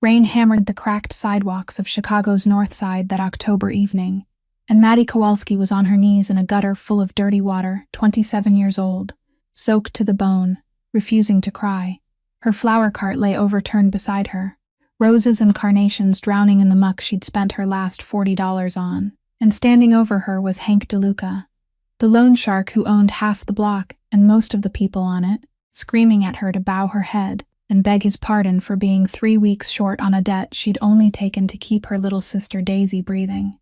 Rain hammered the cracked sidewalks of Chicago's North Side that October evening, and Maddie Kowalski was on her knees in a gutter full of dirty water, 27 years old, soaked to the bone, refusing to cry. Her flower cart lay overturned beside her, roses and carnations drowning in the muck she'd spent her last $40 on, and standing over her was Hank DeLuca, the loan shark who owned half the block and most of the people on it, screaming at her to bow her head and beg his pardon for being 3 weeks short on a debt she'd only taken to keep her little sister Daisy breathing.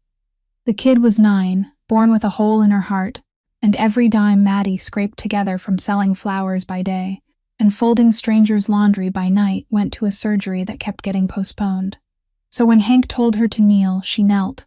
The kid was 9, born with a hole in her heart, and every dime Maddie scraped together from selling flowers by day and folding strangers' laundry by night went to a surgery that kept getting postponed. So when Hank told her to kneel, she knelt,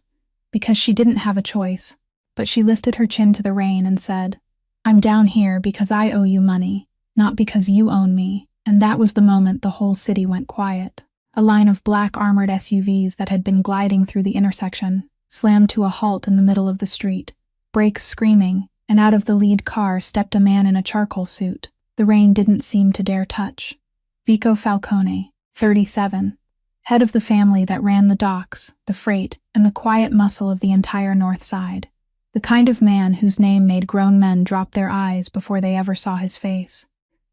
because she didn't have a choice, but she lifted her chin to the rain and said, "I'm down here because I owe you money, not because you own me." And that was the moment the whole city went quiet. A line of black armored SUVs that had been gliding through the intersection slammed to a halt in the middle of the street, brakes screaming, and out of the lead car stepped a man in a charcoal suit the rain didn't seem to dare touch. Vico Falcone, 37, head of the family that ran the docks, the freight, and the quiet muscle of the entire North Side. The kind of man whose name made grown men drop their eyes before they ever saw his face.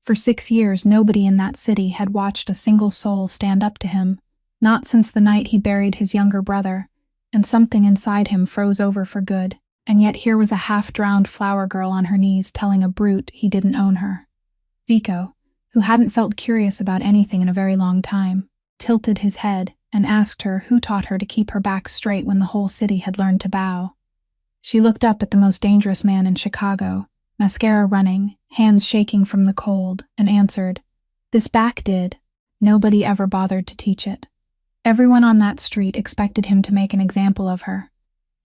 For 6 years, nobody in that city had watched a single soul stand up to him, not since the night he buried his younger brother, and something inside him froze over for good, and yet here was a half-drowned flower girl on her knees telling a brute he didn't own her. Vico, who hadn't felt curious about anything in a very long time, tilted his head and asked her who taught her to keep her back straight when the whole city had learned to bow. She looked up at the most dangerous man in Chicago, mascara running, hands shaking from the cold, and answered, "This back did. Nobody ever bothered to teach it." Everyone on that street expected him to make an example of her.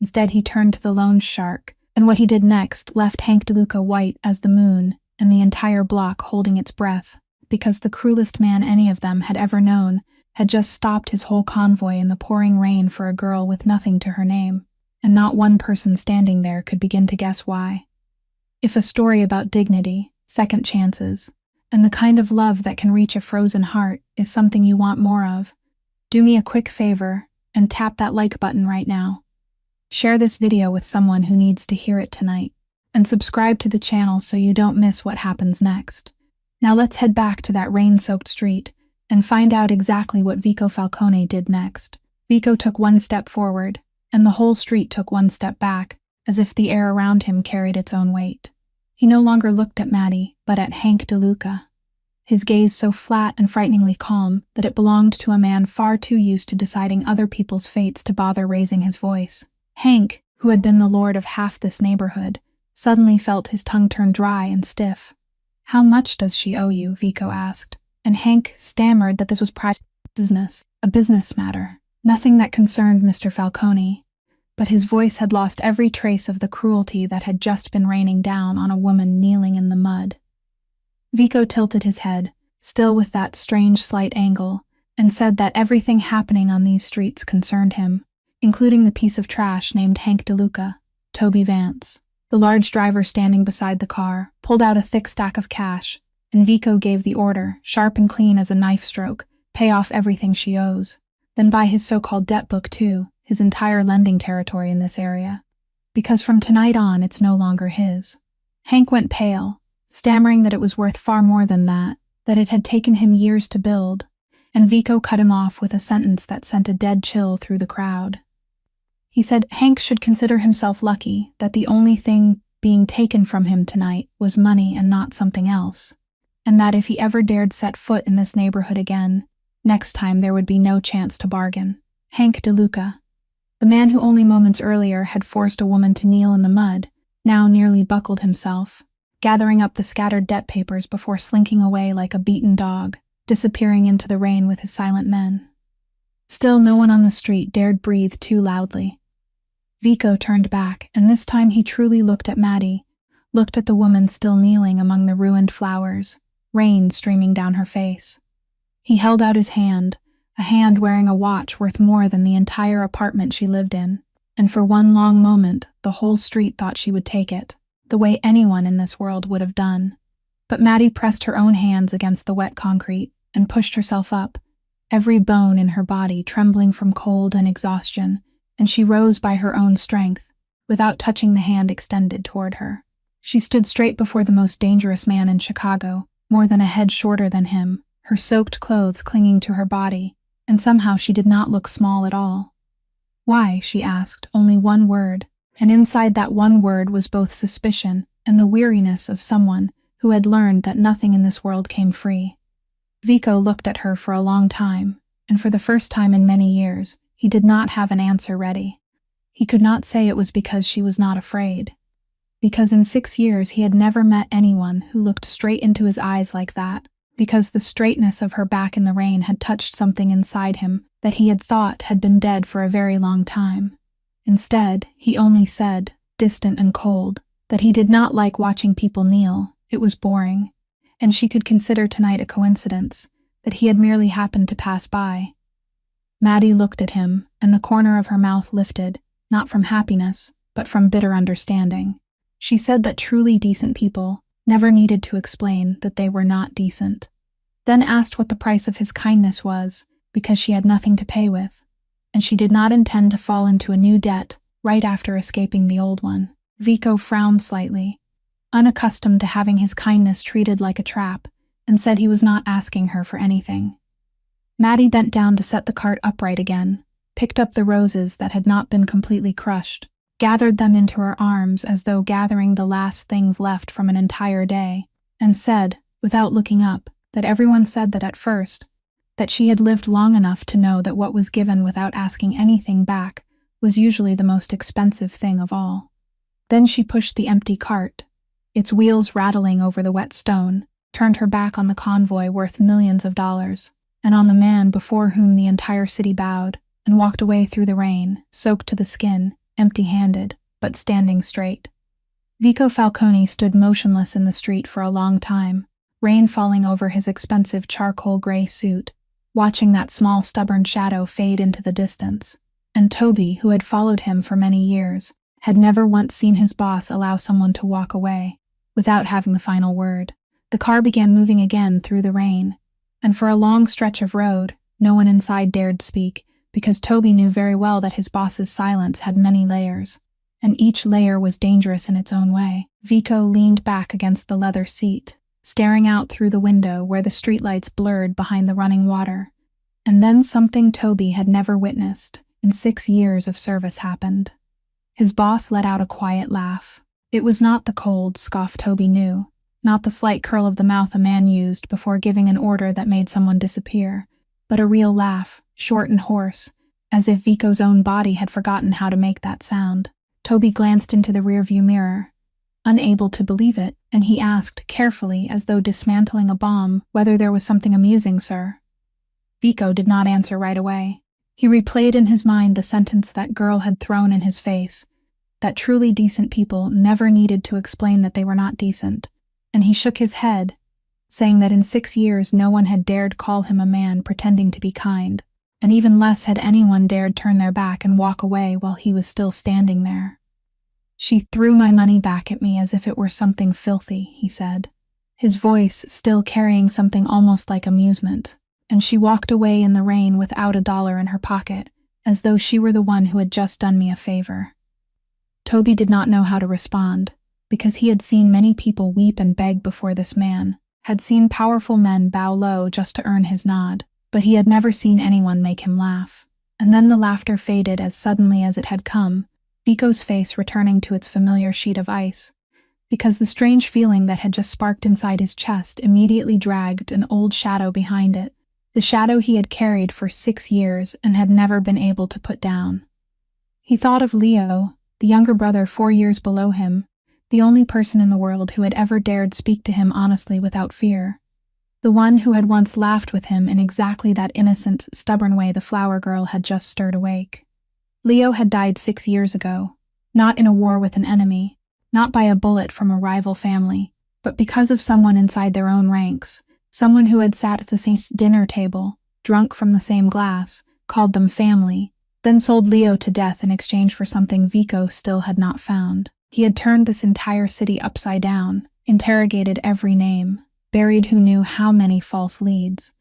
Instead, he turned to the loan shark, and what he did next left Hank DeLuca white as the moon and the entire block holding its breath, because the cruelest man any of them had ever known had just stopped his whole convoy in the pouring rain for a girl with nothing to her name, and not one person standing there could begin to guess why. If a story about dignity, second chances, and the kind of love that can reach a frozen heart is something you want more of, do me a quick favor and tap that like button right now. Share this video with someone who needs to hear it tonight, and subscribe to the channel so you don't miss what happens next. Now let's head back to that rain-soaked street and find out exactly what Vico Falcone did next. Vico took one step forward, and the whole street took one step back, as if the air around him carried its own weight. He no longer looked at Maddie, but at Hank DeLuca, his gaze so flat and frighteningly calm that it belonged to a man far too used to deciding other people's fates to bother raising his voice. Hank, who had been the lord of half this neighborhood, suddenly felt his tongue turn dry and stiff. "How much does she owe you?" Vico asked, and Hank stammered that this was private business, a business matter, nothing that concerned Mr. Falcone, but his voice had lost every trace of the cruelty that had just been raining down on a woman kneeling in the mud. Vico tilted his head, still with that strange slight angle, and said that everything happening on these streets concerned him, including the piece of trash named Hank DeLuca, Toby Vance. The large driver standing beside the car pulled out a thick stack of cash, and Vico gave the order, sharp and clean as a knife stroke, pay off everything she owes. Then buy his so-called debt book too, his entire lending territory in this area. Because from tonight on, it's no longer his. Hank went pale, stammering that it was worth far more than that it had taken him years to build, and Vico cut him off with a sentence that sent a dead chill through the crowd. He said Hank should consider himself lucky that the only thing being taken from him tonight was money and not something else, and that if he ever dared set foot in this neighborhood again, next time there would be no chance to bargain. Hank DeLuca, the man who only moments earlier had forced a woman to kneel in the mud, now nearly buckled himself, gathering up the scattered debt papers before slinking away like a beaten dog, disappearing into the rain with his silent men. Still, no one on the street dared breathe too loudly. Vico turned back, and this time he truly looked at Maddie, looked at the woman still kneeling among the ruined flowers, rain streaming down her face. He held out his hand, a hand wearing a watch worth more than the entire apartment she lived in, and for one long moment the whole street thought she would take it, the way anyone in this world would have done. But Maddie pressed her own hands against the wet concrete and pushed herself up, every bone in her body trembling from cold and exhaustion, and she rose by her own strength, without touching the hand extended toward her. She stood straight before the most dangerous man in Chicago, more than a head shorter than him, her soaked clothes clinging to her body, and somehow she did not look small at all. "Why?" she asked, only one word, and inside that one word was both suspicion and the weariness of someone who had learned that nothing in this world came free. Vico looked at her for a long time, and for the first time in many years, he did not have an answer ready. He could not say it was because she was not afraid. Because in 6 years he had never met anyone who looked straight into his eyes like that, because the straightness of her back in the rain had touched something inside him that he had thought had been dead for a very long time. Instead, he only said, distant and cold, that he did not like watching people kneel, it was boring, and she could consider tonight a coincidence, that he had merely happened to pass by. Maddie looked at him, and the corner of her mouth lifted, not from happiness, but from bitter understanding. She said that truly decent people never needed to explain that they were not decent. Then asked what the price of his kindness was, because she had nothing to pay with, and she did not intend to fall into a new debt right after escaping the old one. Vico frowned slightly, unaccustomed to having his kindness treated like a trap, and said he was not asking her for anything. Maddie bent down to set the cart upright again, picked up the roses that had not been completely crushed, gathered them into her arms as though gathering the last things left from an entire day, and said, without looking up, that everyone said that at first, that she had lived long enough to know that what was given without asking anything back was usually the most expensive thing of all. Then she pushed the empty cart, its wheels rattling over the wet stone, turned her back on the convoy worth millions of dollars, and on the man before whom the entire city bowed, and walked away through the rain, soaked to the skin, empty-handed, but standing straight. Vico Falcone stood motionless in the street for a long time, rain falling over his expensive charcoal gray suit, watching that small stubborn shadow fade into the distance, and Toby, who had followed him for many years, had never once seen his boss allow someone to walk away without having the final word. The car began moving again through the rain, and for a long stretch of road, no one inside dared speak, because Toby knew very well that his boss's silence had many layers, and each layer was dangerous in its own way. Vico leaned back against the leather seat, staring out through the window where the streetlights blurred behind the running water, and then something Toby had never witnessed in 6 years of service happened. His boss let out a quiet laugh. It was not the cold scoff Toby knew, not the slight curl of the mouth a man used before giving an order that made someone disappear, but a real laugh, short and hoarse, as if Vico's own body had forgotten how to make that sound. Toby glanced into the rearview mirror, unable to believe it, and he asked, carefully, as though dismantling a bomb, whether there was something amusing, sir. Vico did not answer right away. He replayed in his mind the sentence that girl had thrown in his face, that truly decent people never needed to explain that they were not decent, and he shook his head, saying that in 6 years no one had dared call him a man pretending to be kind, and even less had anyone dared turn their back and walk away while he was still standing there. She threw my money back at me as if it were something filthy, he said, his voice still carrying something almost like amusement, and she walked away in the rain without $1 in her pocket, as though she were the one who had just done me a favor. Toby did not know how to respond, because he had seen many people weep and beg before this man, had seen powerful men bow low just to earn his nod, but he had never seen anyone make him laugh. And then the laughter faded as suddenly as it had come, Vico's face returning to its familiar sheet of ice, because the strange feeling that had just sparked inside his chest immediately dragged an old shadow behind it, the shadow he had carried for 6 years and had never been able to put down. He thought of Leo, the younger brother 4 years below him, the only person in the world who had ever dared speak to him honestly without fear, the one who had once laughed with him in exactly that innocent, stubborn way the flower girl had just stirred awake. Leo had died 6 years ago, not in a war with an enemy, not by a bullet from a rival family, but because of someone inside their own ranks, someone who had sat at the same dinner table, drunk from the same glass, called them family, then sold Leo to death in exchange for something Vico still had not found. He had turned this entire city upside down, interrogated every name, buried who knew how many false leads,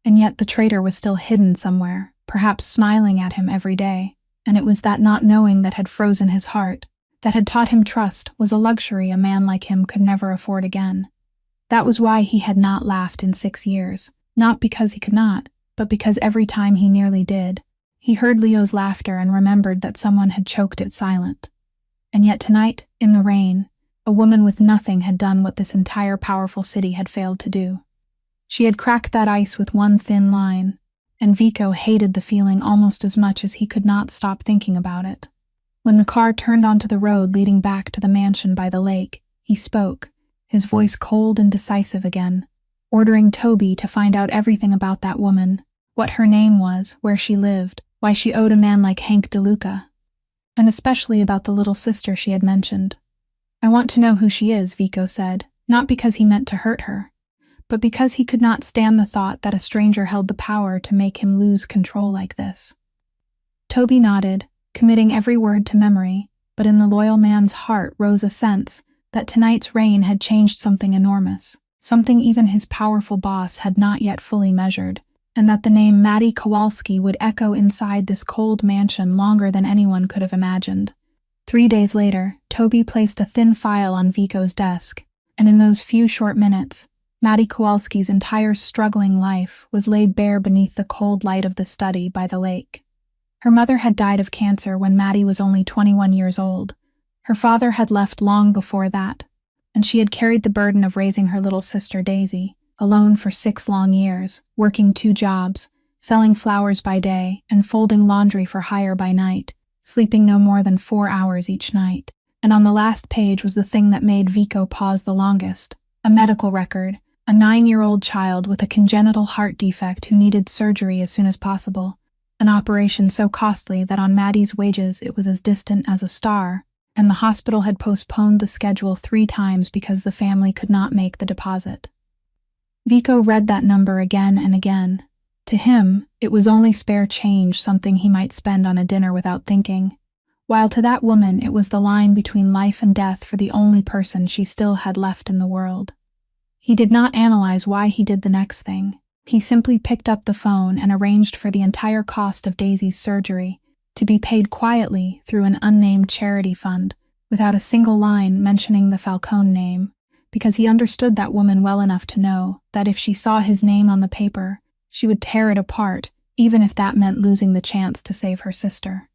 And yet the traitor was still hidden somewhere, perhaps smiling at him every day, and it was that not knowing that had frozen his heart, that had taught him trust was a luxury a man like him could never afford again. That was why he had not laughed in 6 years, not because he could not, but because every time he nearly did, he heard Leo's laughter and remembered that someone had choked it silent. And yet tonight, in the rain, a woman with nothing had done what this entire powerful city had failed to do. She had cracked that ice with one thin line, and Vico hated the feeling almost as much as he could not stop thinking about it. When the car turned onto the road leading back to the mansion by the lake, he spoke, his voice cold and decisive again, ordering Toby to find out everything about that woman, what her name was, where she lived, why she owed a man like Hank DeLuca, and especially about the little sister she had mentioned. "I want to know who she is," Vico said, not because he meant to hurt her, but because he could not stand the thought that a stranger held the power to make him lose control like this. Toby nodded, committing every word to memory, but in the loyal man's heart rose a sense that tonight's rain had changed something enormous, something even his powerful boss had not yet fully measured, and that the name Maddie Kowalski would echo inside this cold mansion longer than anyone could have imagined. 3 days later, Toby placed a thin file on Vico's desk, and in those few short minutes, Maddie Kowalski's entire struggling life was laid bare beneath the cold light of the study by the lake. Her mother had died of cancer when Maddie was only 21 years old. Her father had left long before that, and she had carried the burden of raising her little sister Daisy, alone for 6 long years, working 2 jobs, selling flowers by day and folding laundry for hire by night, sleeping no more than 4 hours each night. And on the last page was the thing that made Vico pause the longest, a medical record, a 9-year-old child with a congenital heart defect who needed surgery as soon as possible, an operation so costly that on Maddie's wages it was as distant as a star, and the hospital had postponed the schedule 3 times because the family could not make the deposit. Vico read that number again and again. To him, it was only spare change, something he might spend on a dinner without thinking, while to that woman it was the line between life and death for the only person she still had left in the world. He did not analyze why he did the next thing. He simply picked up the phone and arranged for the entire cost of Daisy's surgery to be paid quietly through an unnamed charity fund, without a single line mentioning the Falcone name, because he understood that woman well enough to know that if she saw his name on the paper, she would tear it apart, even if that meant losing the chance to save her sister.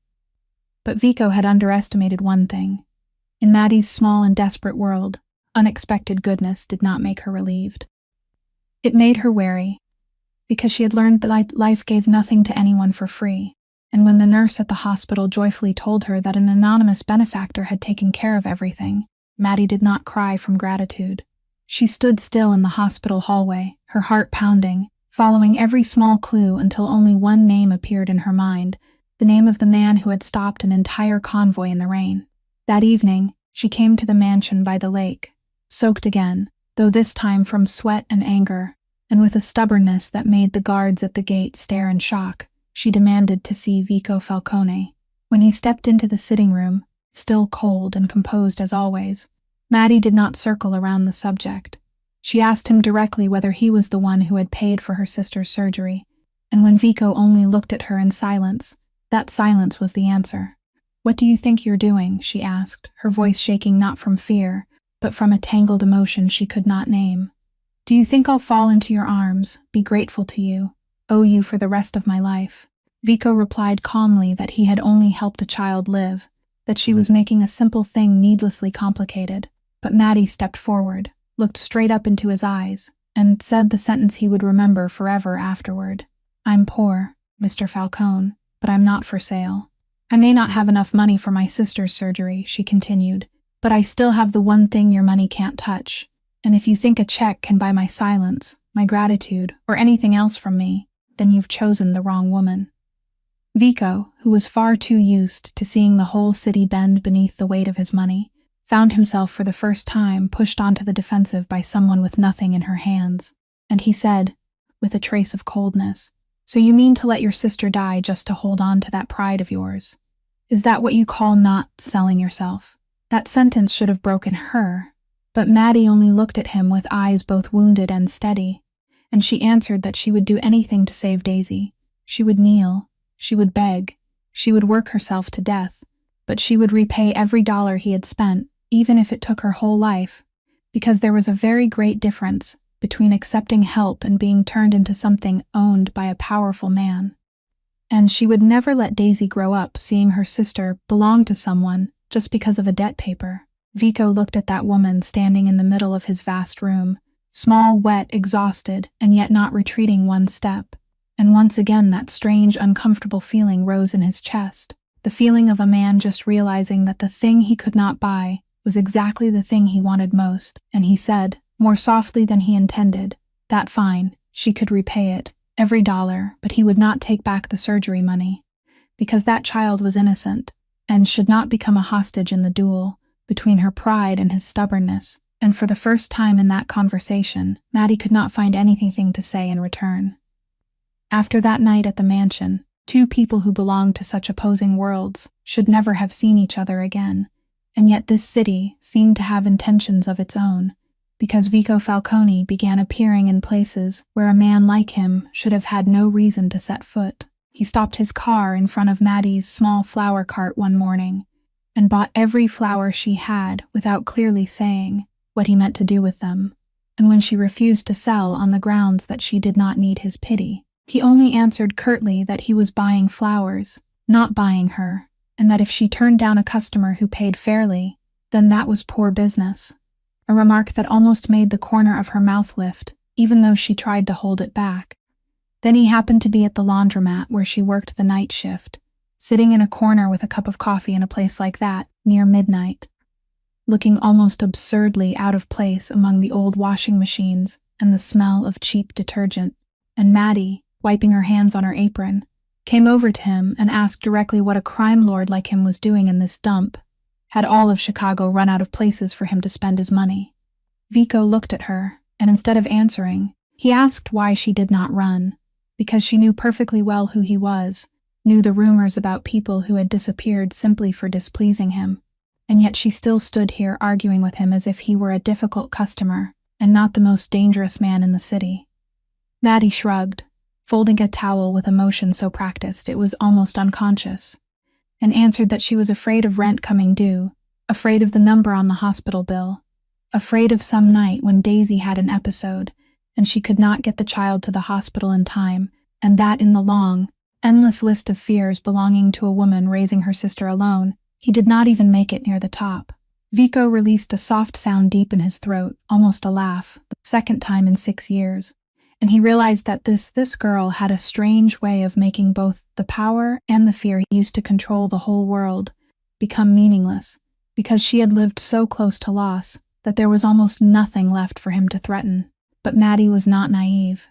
But Vico had underestimated one thing. In Maddie's small and desperate world, unexpected goodness did not make her relieved. It made her wary, because she had learned that life gave nothing to anyone for free, and when the nurse at the hospital joyfully told her that an anonymous benefactor had taken care of everything, Maddie did not cry from gratitude. She stood still in the hospital hallway, her heart pounding, following every small clue until only one name appeared in her mind, the name of the man who had stopped an entire convoy in the rain. That evening, she came to the mansion by the lake, soaked again, though this time from sweat and anger, and with a stubbornness that made the guards at the gate stare in shock, she demanded to see Vico Falcone. When he stepped into the sitting room, still cold and composed as always, Maddie did not circle around the subject. She asked him directly whether he was the one who had paid for her sister's surgery, and when Vico only looked at her in silence, that silence was the answer. "What do you think you're doing?" she asked, her voice shaking not from fear, but from a tangled emotion she could not name. "Do you think I'll fall into your arms, be grateful to you, owe you for the rest of my life?" Vico replied calmly that he had only helped a child live, that she was making a simple thing needlessly complicated. But Maddie stepped forward, looked straight up into his eyes, and said the sentence he would remember forever afterward. "I'm poor, Mr. Falcone, but I'm not for sale. I may not have enough money for my sister's surgery," she continued, "but I still have the one thing your money can't touch. And if you think a check can buy my silence, my gratitude, or anything else from me, then you've chosen the wrong woman." Vico, who was far too used to seeing the whole city bend beneath the weight of his money, found himself for the first time pushed onto the defensive by someone with nothing in her hands, and he said, with a trace of coldness, "So you mean to let your sister die just to hold on to that pride of yours? Is that what you call not selling yourself?" That sentence should have broken her, but Maddie only looked at him with eyes both wounded and steady, and she answered that she would do anything to save Daisy. She would kneel, she would beg, she would work herself to death, but she would repay every dollar he had spent, even if it took her whole life, because there was a very great difference between accepting help and being turned into something owned by a powerful man. And she would never let Daisy grow up seeing her sister belong to someone just because of a debt paper. Vico looked at that woman standing in the middle of his vast room, small, wet, exhausted, and yet not retreating one step. And once again that strange, uncomfortable feeling rose in his chest, the feeling of a man just realizing that the thing he could not buy was exactly the thing he wanted most, and he said, more softly than he intended, that fine, she could repay it, every dollar, but he would not take back the surgery money, because that child was innocent, and should not become a hostage in the duel between her pride and his stubbornness. And for the first time in that conversation, Maddie could not find anything to say in return. After that night at the mansion, two people who belonged to such opposing worlds should never have seen each other again, and yet this city seemed to have intentions of its own, because Vico Falcone began appearing in places where a man like him should have had no reason to set foot. He stopped his car in front of Maddie's small flower cart one morning, and bought every flower she had without clearly saying what he meant to do with them, and when she refused to sell on the grounds that she did not need his pity, he only answered curtly that he was buying flowers, not buying her, and that if she turned down a customer who paid fairly, then that was poor business. A remark that almost made the corner of her mouth lift, even though she tried to hold it back. Then he happened to be at the laundromat where she worked the night shift, sitting in a corner with a cup of coffee in a place like that, near midnight, looking almost absurdly out of place among the old washing machines and the smell of cheap detergent. And Maddie, wiping her hands on her apron, came over to him and asked directly what a crime lord like him was doing in this dump. Had all of Chicago run out of places for him to spend his money? Vico looked at her, and instead of answering, he asked why she did not run, because she knew perfectly well who he was, knew the rumors about people who had disappeared simply for displeasing him, and yet she still stood here arguing with him as if he were a difficult customer and not the most dangerous man in the city. Maddie shrugged, folding a towel with a motion so practiced it was almost unconscious, and answered that she was afraid of rent coming due, afraid of the number on the hospital bill, afraid of some night when Daisy had an episode and she could not get the child to the hospital in time, and that in the long, endless list of fears belonging to a woman raising her sister alone, he did not even make it near the top. Vico released a soft sound deep in his throat, almost a laugh, the second time in 6 years, and he realized that this girl had a strange way of making both the power and the fear he used to control the whole world become meaningless, because she had lived so close to loss that there was almost nothing left for him to threaten. But Maddie was not naive.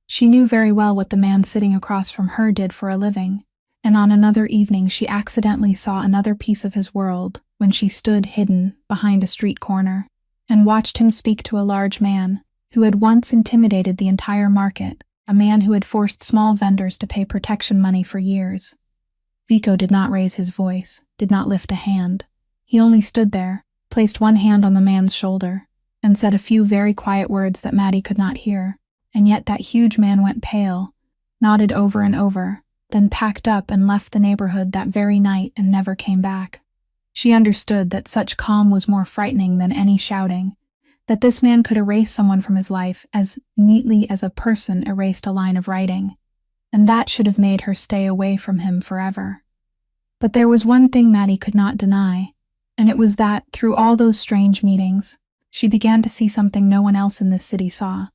She knew very well what the man sitting across from her did for a living, and on another evening she accidentally saw another piece of his world when she stood hidden behind a street corner and watched him speak to a large man who had once intimidated the entire market, a man who had forced small vendors to pay protection money for years. Vico did not raise his voice, did not lift a hand. He only stood there, placed one hand on the man's shoulder, and said a few very quiet words that Maddie could not hear, and yet that huge man went pale, nodded over and over, then packed up and left the neighborhood that very night and never came back. She understood that such calm was more frightening than any shouting, that this man could erase someone from his life as neatly as a person erased a line of writing, and that should have made her stay away from him forever. But there was one thing Maddie could not deny, and it was that, through all those strange meetings, she began to see something no one else in this city saw,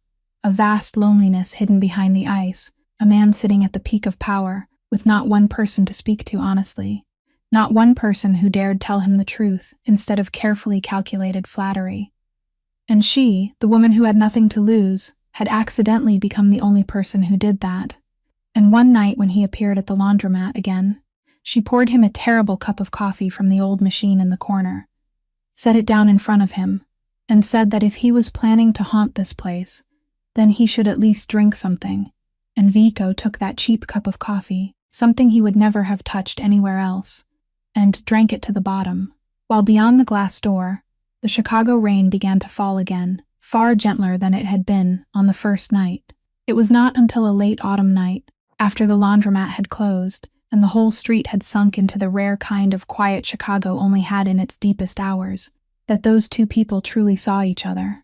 a vast loneliness hidden behind the ice, a man sitting at the peak of power, with not one person to speak to honestly, not one person who dared tell him the truth instead of carefully calculated flattery. And she, the woman who had nothing to lose, had accidentally become the only person who did that. And one night when he appeared at the laundromat again, she poured him a terrible cup of coffee from the old machine in the corner, set it down in front of him, and said that if he was planning to haunt this place, then he should at least drink something. And Vico took that cheap cup of coffee, something he would never have touched anywhere else, and drank it to the bottom, while beyond the glass door, the Chicago rain began to fall again, far gentler than it had been on the first night. It was not until a late autumn night, after the laundromat had closed, and the whole street had sunk into the rare kind of quiet Chicago only had in its deepest hours, that those two people truly saw each other.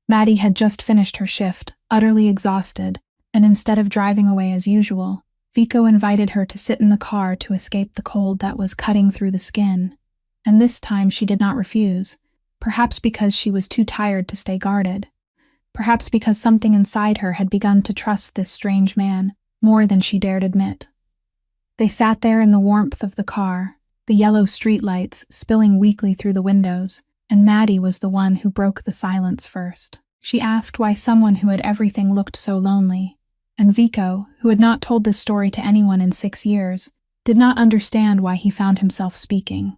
Maddie had just finished her shift, utterly exhausted, and instead of driving away as usual, Vico invited her to sit in the car to escape the cold that was cutting through the skin. And this time she did not refuse, perhaps because she was too tired to stay guarded. Perhaps because something inside her had begun to trust this strange man more than she dared admit. They sat there in the warmth of the car, the yellow streetlights spilling weakly through the windows, and Maddie was the one who broke the silence first. She asked why someone who had everything looked so lonely, and Vico, who had not told this story to anyone in 6 years, did not understand why he found himself speaking.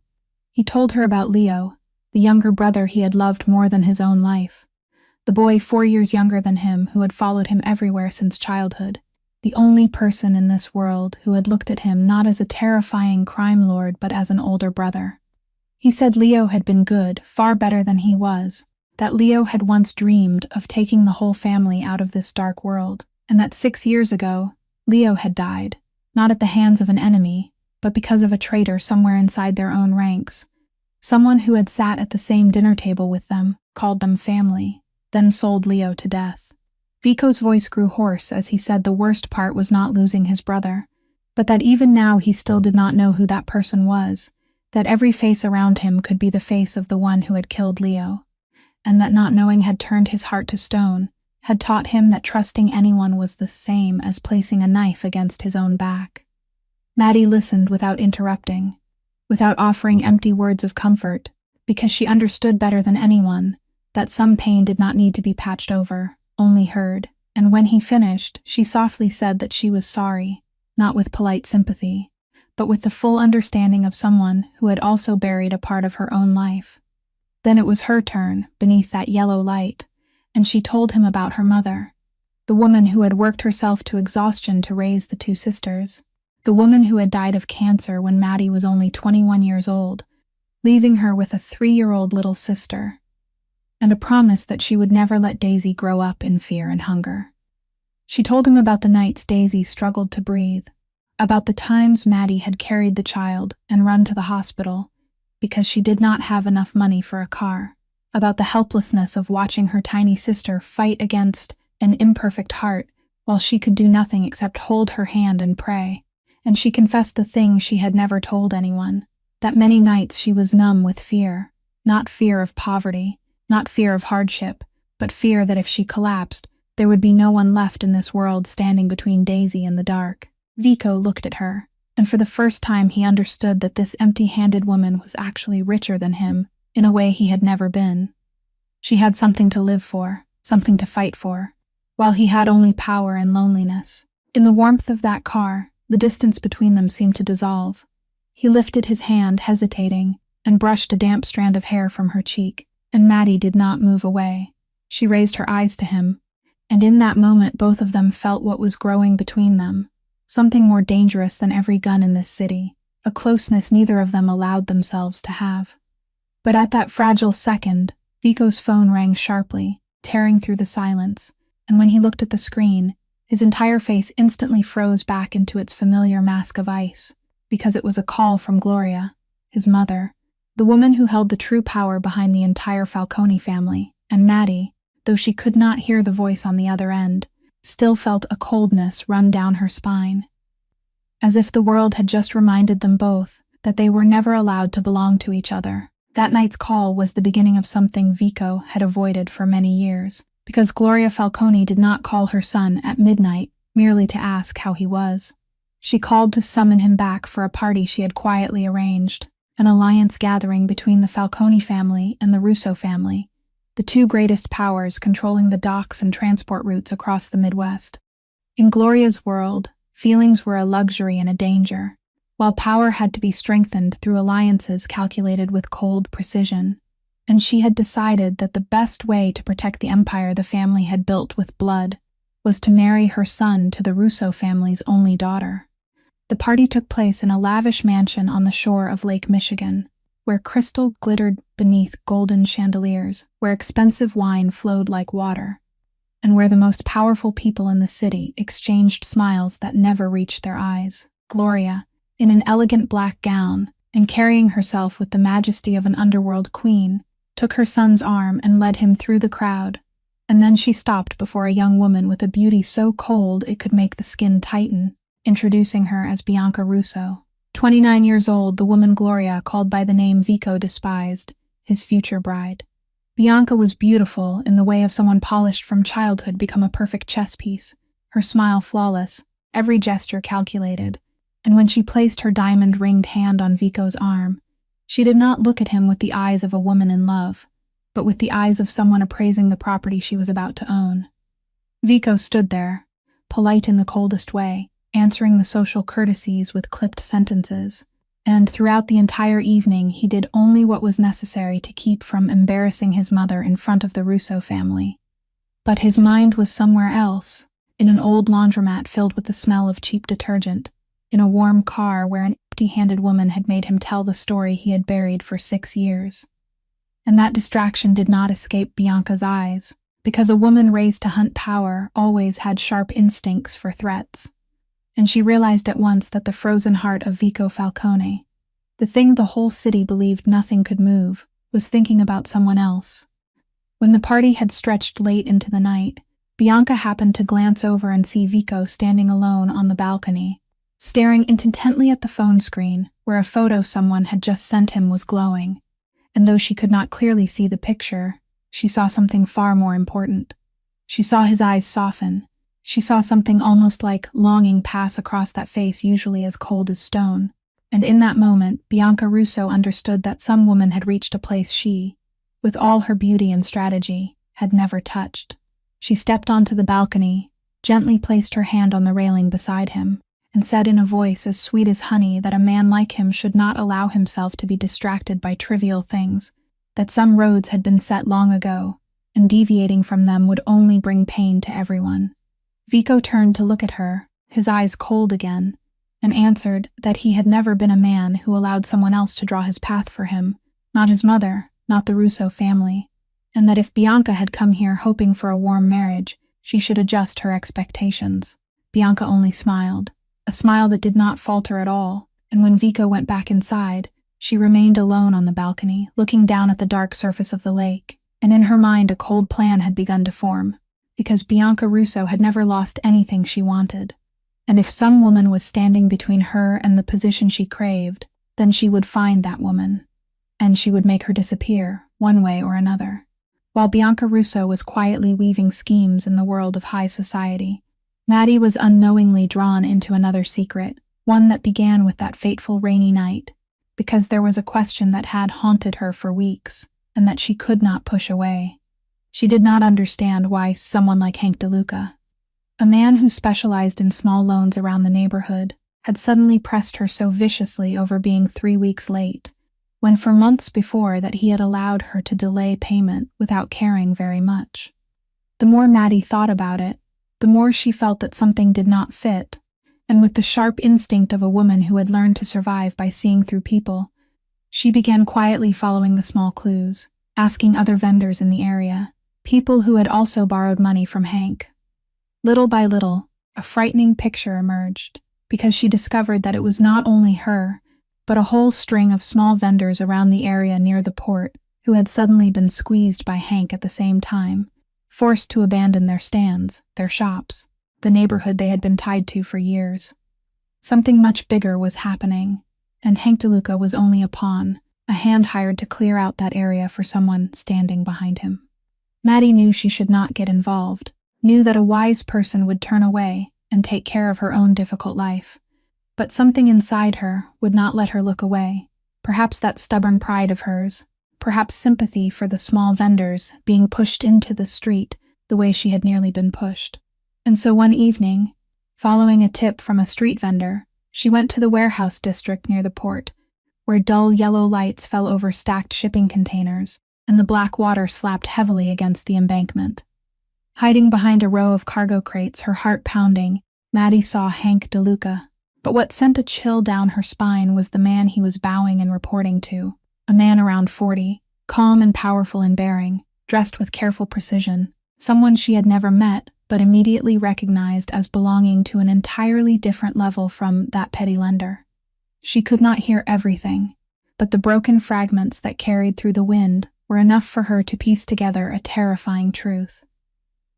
He told her about Leo, the younger brother he had loved more than his own life. The boy 4 years younger than him who had followed him everywhere since childhood. The only person in this world who had looked at him not as a terrifying crime lord but as an older brother. He said Leo had been good, far better than he was, that Leo had once dreamed of taking the whole family out of this dark world, and that 6 years ago, Leo had died, not at the hands of an enemy, but because of a traitor somewhere inside their own ranks. Someone who had sat at the same dinner table with them, called them family, then sold Leo to death. Vico's voice grew hoarse as he said the worst part was not losing his brother, but that even now he still did not know who that person was, that every face around him could be the face of the one who had killed Leo, and that not knowing had turned his heart to stone, had taught him that trusting anyone was the same as placing a knife against his own back. Maddie listened without interrupting, without offering empty words of comfort, because she understood better than anyone that some pain did not need to be patched over, only heard, and when he finished, she softly said that she was sorry, not with polite sympathy, but with the full understanding of someone who had also buried a part of her own life. Then it was her turn, beneath that yellow light, and she told him about her mother, the woman who had worked herself to exhaustion to raise the two sisters, the woman who had died of cancer when Maddie was only 21 years old, leaving her with a 3-year-old little sister, and a promise that she would never let Daisy grow up in fear and hunger. She told him about the nights Daisy struggled to breathe, about the times Maddie had carried the child and run to the hospital because she did not have enough money for a car, about the helplessness of watching her tiny sister fight against an imperfect heart while she could do nothing except hold her hand and pray, and she confessed the thing she had never told anyone, that many nights she was numb with fear, not fear of poverty, not fear of hardship, but fear that if she collapsed, there would be no one left in this world standing between Daisy and the dark. Vico looked at her, and for the first time he understood that this empty-handed woman was actually richer than him, in a way he had never been. She had something to live for, something to fight for, while he had only power and loneliness. In the warmth of that car, the distance between them seemed to dissolve. He lifted his hand, hesitating, and brushed a damp strand of hair from her cheek, and Maddie did not move away. She raised her eyes to him, and in that moment both of them felt what was growing between them, something more dangerous than every gun in this city, a closeness neither of them allowed themselves to have. But at that fragile second, Vico's phone rang sharply, tearing through the silence, and when he looked at the screen, his entire face instantly froze back into its familiar mask of ice, because it was a call from Gloria, his mother, the woman who held the true power behind the entire Falcone family, and Maddie, though she could not hear the voice on the other end, still felt a coldness run down her spine. As if the world had just reminded them both that they were never allowed to belong to each other. That night's call was the beginning of something Vico had avoided for many years, because Gloria Falcone did not call her son at midnight merely to ask how he was. She called to summon him back for a party she had quietly arranged, an alliance gathering between the Falcone family and the Russo family, the two greatest powers controlling the docks and transport routes across the Midwest. In Gloria's world, feelings were a luxury and a danger, while power had to be strengthened through alliances calculated with cold precision, and she had decided that the best way to protect the empire the family had built with blood was to marry her son to the Russo family's only daughter. The party took place in a lavish mansion on the shore of Lake Michigan, where crystal glittered beneath golden chandeliers, where expensive wine flowed like water. and where the most powerful people in the city exchanged smiles that never reached their eyes. Gloria, in an elegant black gown, and carrying herself with the majesty of an underworld queen, took her son's arm and led him through the crowd, and then she stopped before a young woman with a beauty so cold it could make the skin tighten, introducing her as Bianca Russo. 29 years old, the woman Gloria called by the name Vico despised, his future bride. Bianca was beautiful in the way of someone polished from childhood become a perfect chess piece, her smile flawless, every gesture calculated, and when she placed her diamond-ringed hand on Vico's arm, she did not look at him with the eyes of a woman in love, but with the eyes of someone appraising the property she was about to own. Vico stood there, polite in the coldest way, answering the social courtesies with clipped sentences, and throughout the entire evening he did only what was necessary to keep from embarrassing his mother in front of the Russo family. But his mind was somewhere else, in an old laundromat filled with the smell of cheap detergent, in a warm car where an empty-handed woman had made him tell the story he had buried for 6 years. And that distraction did not escape Bianca's eyes, because a woman raised to hunt power always had sharp instincts for threats. And she realized at once that the frozen heart of Vico Falcone, the thing the whole city believed nothing could move, was thinking about someone else. When the party had stretched late into the night, Bianca happened to glance over and see Vico standing alone on the balcony, staring intently at the phone screen where a photo someone had just sent him was glowing. And though she could not clearly see the picture, she saw something far more important. She saw his eyes soften. She saw something almost like longing pass across that face usually as cold as stone. And in that moment, Bianca Russo understood that some woman had reached a place she, with all her beauty and strategy, had never touched. She stepped onto the balcony, gently placed her hand on the railing beside him, and said in a voice as sweet as honey that a man like him should not allow himself to be distracted by trivial things, that some roads had been set long ago, and deviating from them would only bring pain to everyone. Vico turned to look at her, his eyes cold again, and answered that he had never been a man who allowed someone else to draw his path for him, not his mother, not the Russo family, and that if Bianca had come here hoping for a warm marriage, she should adjust her expectations. Bianca only smiled, a smile that did not falter at all, and when Vico went back inside, she remained alone on the balcony, looking down at the dark surface of the lake, and in her mind a cold plan had begun to form, because Bianca Russo had never lost anything she wanted. And if some woman was standing between her and the position she craved, then she would find that woman, and she would make her disappear, one way or another. While Bianca Russo was quietly weaving schemes in the world of high society, Maddie was unknowingly drawn into another secret, one that began with that fateful rainy night, because there was a question that had haunted her for weeks, and that she could not push away. She did not understand why someone like Hank DeLuca, a man who specialized in small loans around the neighborhood, had suddenly pressed her so viciously over being 3 weeks late, when for months before that he had allowed her to delay payment without caring very much. The more Maddie thought about it, the more she felt that something did not fit, and with the sharp instinct of a woman who had learned to survive by seeing through people, she began quietly following the small clues, asking other vendors in the area, people who had also borrowed money from Hank. Little by little, a frightening picture emerged, because she discovered that it was not only her, but a whole string of small vendors around the area near the port who had suddenly been squeezed by Hank at the same time, forced to abandon their stands, their shops, the neighborhood they had been tied to for years. Something much bigger was happening, and Hank DeLuca was only a pawn, a hand hired to clear out that area for someone standing behind him. Maddie knew she should not get involved, knew that a wise person would turn away and take care of her own difficult life. But something inside her would not let her look away, perhaps that stubborn pride of hers, perhaps sympathy for the small vendors being pushed into the street the way she had nearly been pushed. And so one evening, following a tip from a street vendor, she went to the warehouse district near the port, where dull yellow lights fell over stacked shipping containers, and the black water slapped heavily against the embankment. Hiding behind a row of cargo crates, her heart pounding, Maddie saw Hank DeLuca. But what sent a chill down her spine was the man he was bowing and reporting to, a man around 40, calm and powerful in bearing, dressed with careful precision, someone she had never met but immediately recognized as belonging to an entirely different level from that petty lender. She could not hear everything, but the broken fragments that carried through the wind were enough for her to piece together a terrifying truth.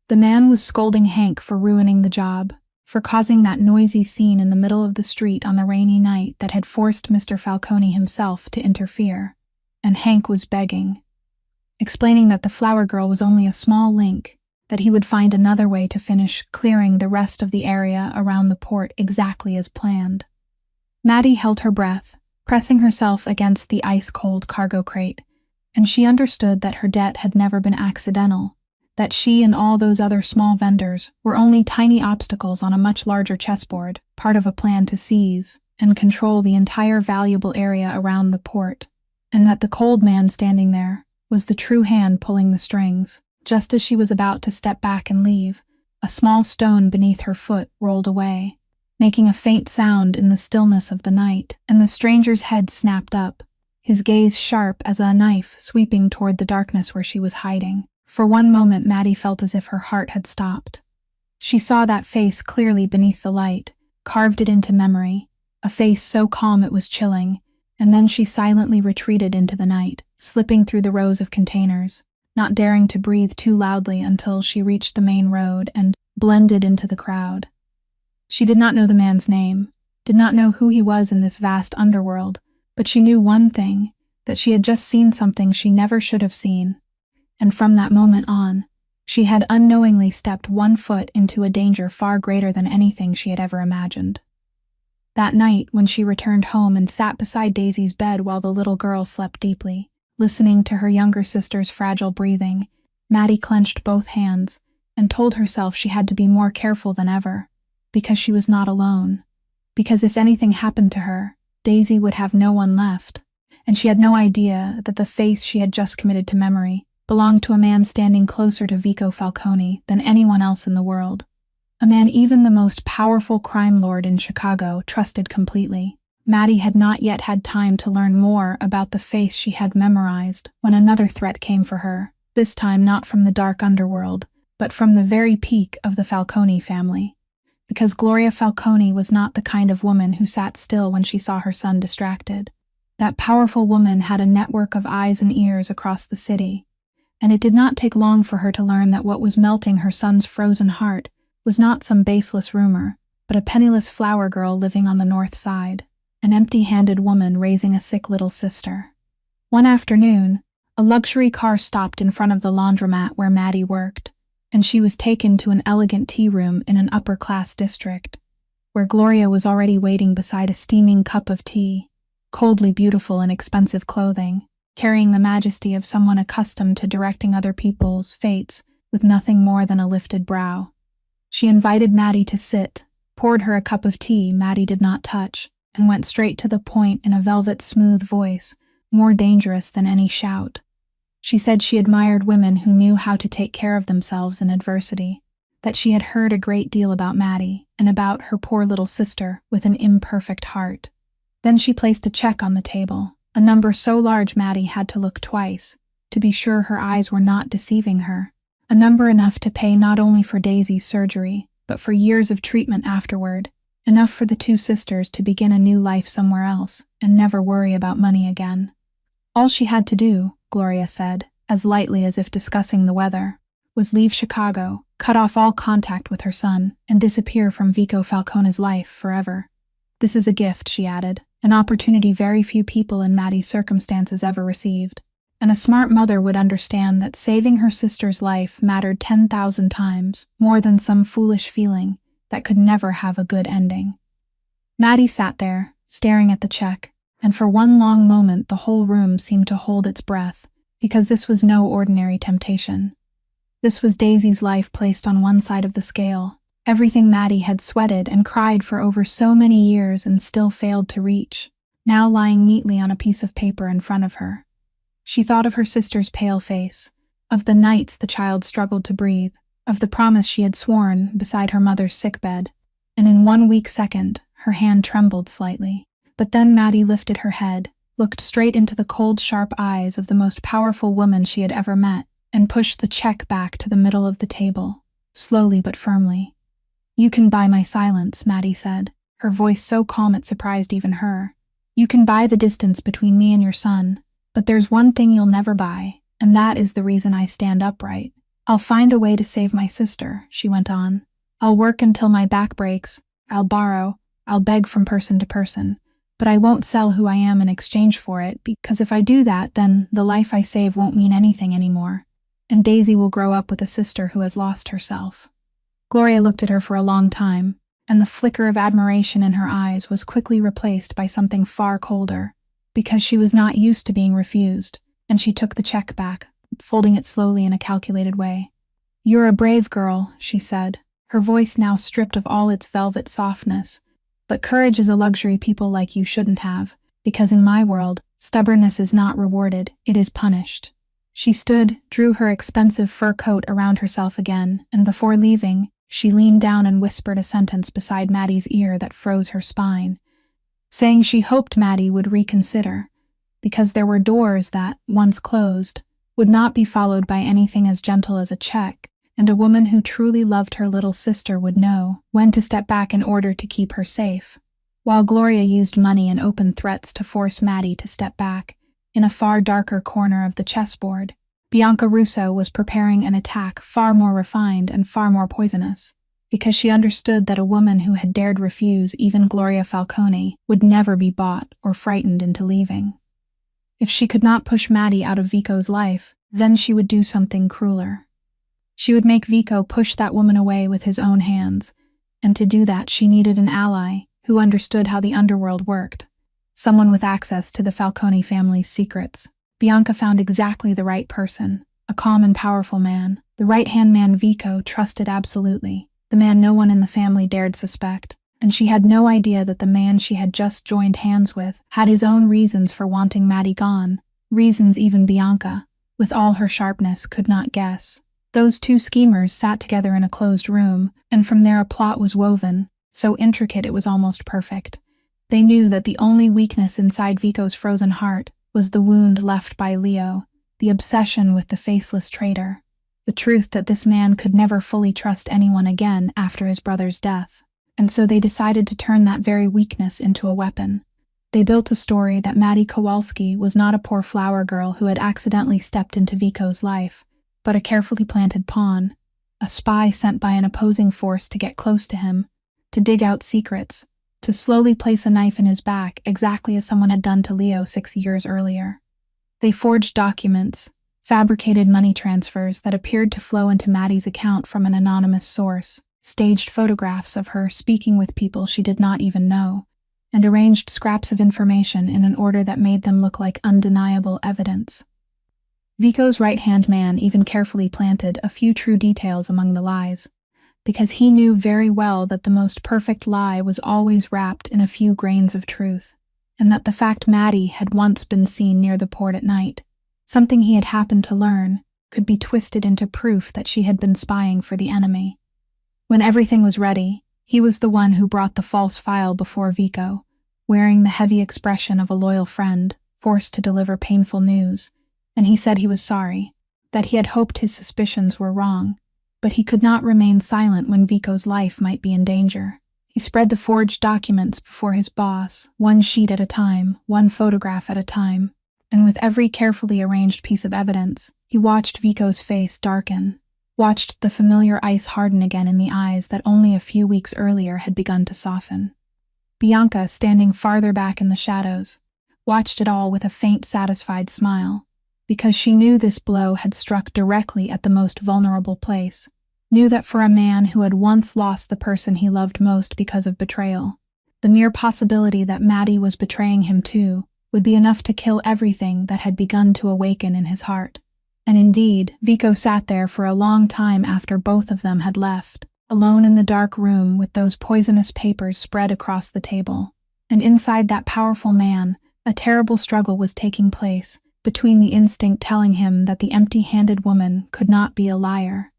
The man was scolding Hank for ruining the job, for causing that noisy scene in the middle of the street on the rainy night that had forced Mr. Falcone himself to interfere. And Hank was begging, explaining that the flower girl was only a small link, that he would find another way to finish clearing the rest of the area around the port exactly as planned. Maddie held her breath, pressing herself against the ice-cold cargo crate, and she understood that her debt had never been accidental, that she and all those other small vendors were only tiny obstacles on a much larger chessboard, part of a plan to seize and control the entire valuable area around the port, and that the cold man standing there was the true hand pulling the strings. Just as she was about to step back and leave, a small stone beneath her foot rolled away, making a faint sound in the stillness of the night, and the stranger's head snapped up, his gaze sharp as a knife sweeping toward the darkness where she was hiding. For one moment, Maddie felt as if her heart had stopped. She saw that face clearly beneath the light, carved it into memory, a face so calm it was chilling, and then she silently retreated into the night, slipping through the rows of containers, not daring to breathe too loudly until she reached the main road and blended into the crowd. She did not know the man's name, did not know who he was in this vast underworld, but she knew one thing, that she had just seen something she never should have seen. And from that moment on, she had unknowingly stepped one foot into a danger far greater than anything she had ever imagined. That night, when she returned home and sat beside Daisy's bed while the little girl slept deeply, listening to her younger sister's fragile breathing, Maddie clenched both hands and told herself she had to be more careful than ever, because she was not alone, because if anything happened to her, Daisy would have no one left, and she had no idea that the face she had just committed to memory belonged to a man standing closer to Vico Falcone than anyone else in the world, a man even the most powerful crime lord in Chicago trusted completely. Maddie had not yet had time to learn more about the face she had memorized when another threat came for her, this time not from the dark underworld, but from the very peak of the Falcone family. Because Gloria Falcone was not the kind of woman who sat still when she saw her son distracted. That powerful woman had a network of eyes and ears across the city, and it did not take long for her to learn that what was melting her son's frozen heart was not some baseless rumor, but a penniless flower girl living on the north side, an empty-handed woman raising a sick little sister. One afternoon, a luxury car stopped in front of the laundromat where Maddie worked, and she was taken to an elegant tea room in an upper-class district, where Gloria was already waiting beside a steaming cup of tea, coldly beautiful in expensive clothing, carrying the majesty of someone accustomed to directing other people's fates with nothing more than a lifted brow. She invited Maddie to sit, poured her a cup of tea Maddie did not touch, and went straight to the point in a velvet-smooth voice, more dangerous than any shout. She said she admired women who knew how to take care of themselves in adversity, that she had heard a great deal about Maddie and about her poor little sister with an imperfect heart. Then she placed a check on the table, a number so large Maddie had to look twice, to be sure her eyes were not deceiving her, a number enough to pay not only for Daisy's surgery, but for years of treatment afterward, enough for the two sisters to begin a new life somewhere else and never worry about money again. All she had to do, Gloria said, as lightly as if discussing the weather, was leave Chicago, cut off all contact with her son, and disappear from Vico Falcone's life forever. This is a gift, she added, an opportunity very few people in Maddie's circumstances ever received, and a smart mother would understand that saving her sister's life mattered 10,000 times more than some foolish feeling that could never have a good ending. Maddie sat there, staring at the check, and for one long moment the whole room seemed to hold its breath, because this was no ordinary temptation. This was Daisy's life placed on one side of the scale, everything Maddie had sweated and cried for over so many years and still failed to reach, now lying neatly on a piece of paper in front of her. She thought of her sister's pale face, of the nights the child struggled to breathe, of the promise she had sworn beside her mother's sickbed, and in one weak second, her hand trembled slightly. But then Maddie lifted her head, looked straight into the cold, sharp eyes of the most powerful woman she had ever met, and pushed the check back to the middle of the table, slowly but firmly. "You can buy my silence," Maddie said, her voice so calm it surprised even her. "You can buy the distance between me and your son, but there's one thing you'll never buy, and that is the reason I stand upright. I'll find a way to save my sister," she went on. "I'll work until my back breaks, I'll borrow, I'll beg from person to person, but I won't sell who I am in exchange for it, because if I do that, then the life I save won't mean anything anymore, and Daisy will grow up with a sister who has lost herself." Gloria looked at her for a long time, and the flicker of admiration in her eyes was quickly replaced by something far colder, because she was not used to being refused, and she took the check back, folding it slowly in a calculated way. "You're a brave girl," she said, her voice now stripped of all its velvet softness. "But courage is a luxury people like you shouldn't have, because in my world, stubbornness is not rewarded, it is punished." She stood, drew her expensive fur coat around herself again, and before leaving, she leaned down and whispered a sentence beside Maddie's ear that froze her spine, saying she hoped Maddie would reconsider, because there were doors that, once closed, would not be followed by anything as gentle as a check, and a woman who truly loved her little sister would know when to step back in order to keep her safe. While Gloria used money and open threats to force Maddie to step back, in a far darker corner of the chessboard, Bianca Russo was preparing an attack far more refined and far more poisonous, because she understood that a woman who had dared refuse even Gloria Falcone would never be bought or frightened into leaving. If she could not push Maddie out of Vico's life, then she would do something crueler. She would make Vico push that woman away with his own hands, and to do that she needed an ally who understood how the underworld worked, someone with access to the Falcone family's secrets. Bianca found exactly the right person, a calm and powerful man, the right-hand man Vico trusted absolutely, the man no one in the family dared suspect, and she had no idea that the man she had just joined hands with had his own reasons for wanting Maddie gone, reasons even Bianca, with all her sharpness, could not guess. Those two schemers sat together in a closed room, and from there a plot was woven, so intricate it was almost perfect. They knew that the only weakness inside Vico's frozen heart was the wound left by Leo, the obsession with the faceless traitor, the truth that this man could never fully trust anyone again after his brother's death. And so they decided to turn that very weakness into a weapon. They built a story that Maddie Kowalski was not a poor flower girl who had accidentally stepped into Vico's life, but a carefully planted pawn, a spy sent by an opposing force to get close to him, to dig out secrets, to slowly place a knife in his back exactly as someone had done to Leo 6 years earlier. They forged documents, fabricated money transfers that appeared to flow into Maddie's account from an anonymous source, staged photographs of her speaking with people she did not even know, and arranged scraps of information in an order that made them look like undeniable evidence. Vico's right-hand man even carefully planted a few true details among the lies, because he knew very well that the most perfect lie was always wrapped in a few grains of truth, and that the fact Maddie had once been seen near the port at night, something he had happened to learn, could be twisted into proof that she had been spying for the enemy. When everything was ready, he was the one who brought the false file before Vico, wearing the heavy expression of a loyal friend, forced to deliver painful news, and he said he was sorry, that he had hoped his suspicions were wrong, but he could not remain silent when Vico's life might be in danger. He spread the forged documents before his boss, one sheet at a time, one photograph at a time, and with every carefully arranged piece of evidence, he watched Vico's face darken, watched the familiar ice harden again in the eyes that only a few weeks earlier had begun to soften. Bianca, standing farther back in the shadows, watched it all with a faint, satisfied smile, because she knew this blow had struck directly at the most vulnerable place, knew that for a man who had once lost the person he loved most because of betrayal, the mere possibility that Maddie was betraying him too would be enough to kill everything that had begun to awaken in his heart. And indeed, Vico sat there for a long time after both of them had left, alone in the dark room with those poisonous papers spread across the table. And inside that powerful man, a terrible struggle was taking place between the instinct telling him that the empty-handed woman could not be a liar,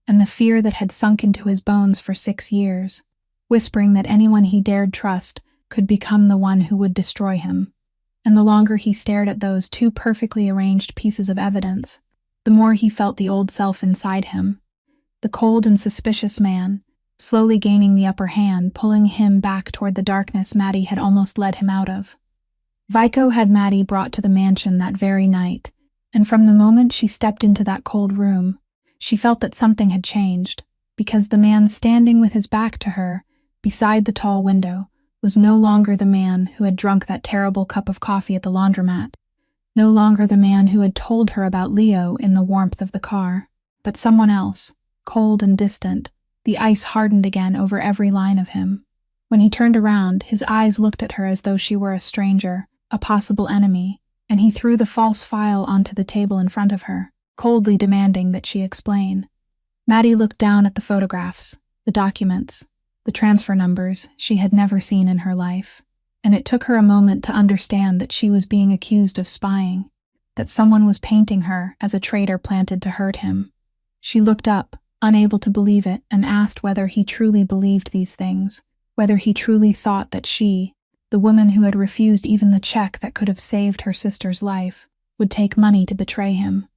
and the fear that had sunk into his bones for 6 years, whispering that anyone he dared trust could become the one who would destroy him. And the longer he stared at those two perfectly arranged pieces of evidence, the more he felt the old self inside him. The cold and suspicious man, slowly gaining the upper hand, pulling him back toward the darkness Maddie had almost led him out of. Vico had Maddie brought to the mansion that very night, and from the moment she stepped into that cold room, she felt that something had changed, because the man standing with his back to her, beside the tall window, was no longer the man who had drunk that terrible cup of coffee at the laundromat, no longer the man who had told her about Leo in the warmth of the car, but someone else, cold and distant, the ice hardened again over every line of him. When he turned around, his eyes looked at her as though she were a stranger, a possible enemy, and he threw the false file onto the table in front of her, coldly demanding that she explain. Maddie looked down at the photographs, the documents, the transfer numbers she had never seen in her life, and it took her a moment to understand that she was being accused of spying, that someone was painting her as a traitor planted to hurt him. She looked up, unable to believe it, and asked whether he truly believed these things, whether he truly thought that she, the woman who had refused even the check that could have saved her sister's life, would take money to betray him.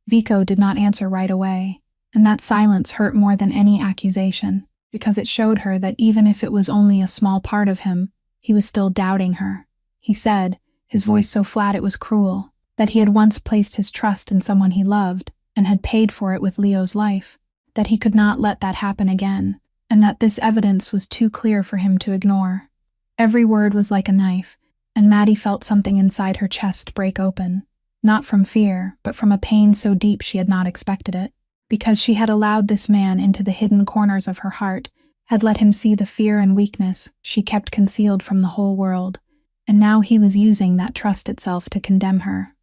Vico did not answer right away, and that silence hurt more than any accusation, because it showed her that even if it was only a small part of him, he was still doubting her. He said, his voice so flat it was cruel, that he had once placed his trust in someone he loved, and had paid for it with Leo's life, that he could not let that happen again, and that this evidence was too clear for him to ignore. Every word was like a knife, and Maddie felt something inside her chest break open, not from fear, but from a pain so deep she had not expected it, because she had allowed this man into the hidden corners of her heart, had let him see the fear and weakness she kept concealed from the whole world, and now he was using that trust itself to condemn her.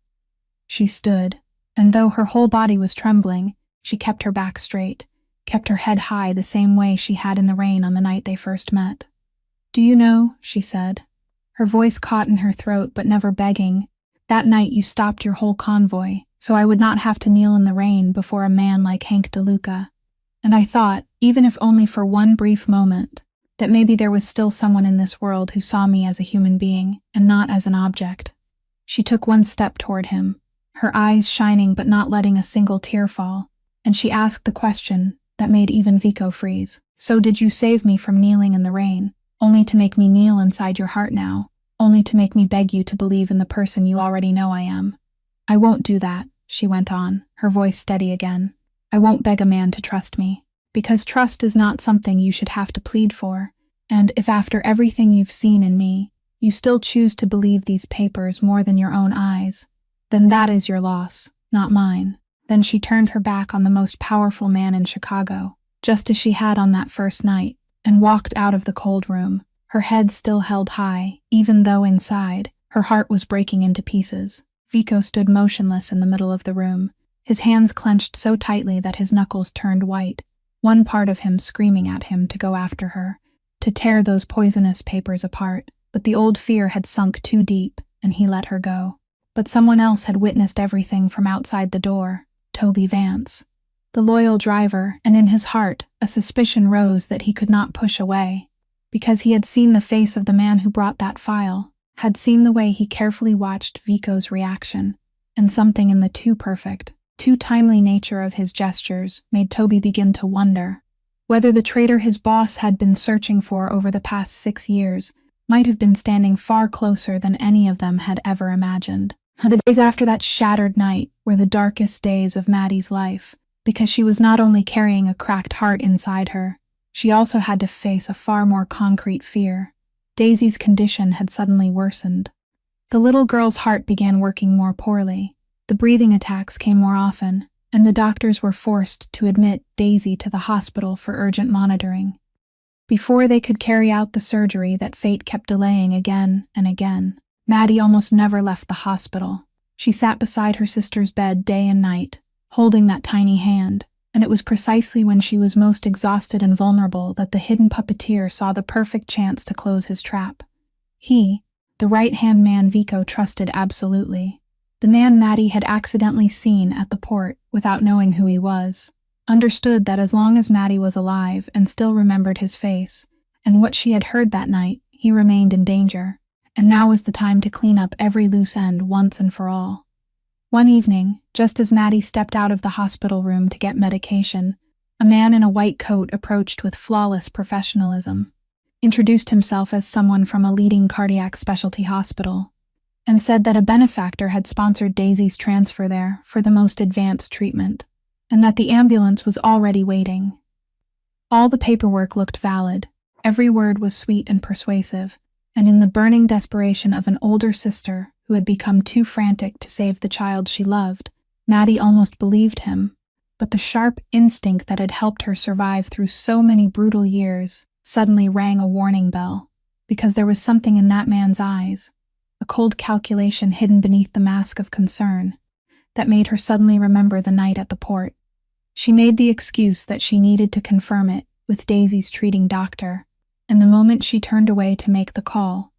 She stood, and though her whole body was trembling, she kept her back straight, kept her head high the same way she had in the rain on the night they first met. "Do you know," she said, her voice caught in her throat but never begging, "that night you stopped your whole convoy, so I would not have to kneel in the rain before a man like Hank DeLuca. And I thought, even if only for one brief moment, that maybe there was still someone in this world who saw me as a human being and not as an object." She took one step toward him, her eyes shining but not letting a single tear fall, and she asked the question that made even Vico freeze. "So did you save me from kneeling in the rain, only to make me kneel inside your heart now, only to make me beg you to believe in the person you already know I am?" "I won't do that," she went on, her voice steady again. "I won't beg a man to trust me, because trust is not something you should have to plead for, and if after everything you've seen in me, you still choose to believe these papers more than your own eyes, then that is your loss, not mine." Then she turned her back on the most powerful man in Chicago, just as she had on that first night, and walked out of the cold room, her head still held high, even though inside, her heart was breaking into pieces. Vico stood motionless in the middle of the room, his hands clenched so tightly that his knuckles turned white, one part of him screaming at him to go after her, to tear those poisonous papers apart, but the old fear had sunk too deep, and he let her go. But someone else had witnessed everything from outside the door, Toby Vance, the loyal driver, and in his heart a suspicion rose that he could not push away, because he had seen the face of the man who brought that file, had seen the way he carefully watched Vico's reaction, and something in the too perfect, too timely nature of his gestures made Toby begin to wonder whether the traitor his boss had been searching for over the past 6 years might have been standing far closer than any of them had ever imagined. The days after that shattered night were the darkest days of Maddie's life, because she was not only carrying a cracked heart inside her, she also had to face a far more concrete fear. Daisy's condition had suddenly worsened. The little girl's heart began working more poorly, the breathing attacks came more often, and the doctors were forced to admit Daisy to the hospital for urgent monitoring. Before they could carry out the surgery that fate kept delaying again and again, Maddie almost never left the hospital. She sat beside her sister's bed day and night, holding that tiny hand, and it was precisely when she was most exhausted and vulnerable that the hidden puppeteer saw the perfect chance to close his trap. He, the right-hand man Vico trusted absolutely, the man Maddie had accidentally seen at the port without knowing who he was, understood that as long as Maddie was alive and still remembered his face, and what she had heard that night, he remained in danger, and now was the time to clean up every loose end once and for all. One evening, just as Maddie stepped out of the hospital room to get medication, a man in a white coat approached with flawless professionalism, introduced himself as someone from a leading cardiac specialty hospital, and said that a benefactor had sponsored Daisy's transfer there for the most advanced treatment, and that the ambulance was already waiting. All the paperwork looked valid, every word was sweet and persuasive, and in the burning desperation of an older sister who had become too frantic to save the child she loved, Maddie almost believed him. But the sharp instinct that had helped her survive through so many brutal years suddenly rang a warning bell, because there was something in that man's eyes, a cold calculation hidden beneath the mask of concern, that made her suddenly remember the night at the port. She made the excuse that she needed to confirm it with Daisy's treating doctor, and the moment she turned away to make the call,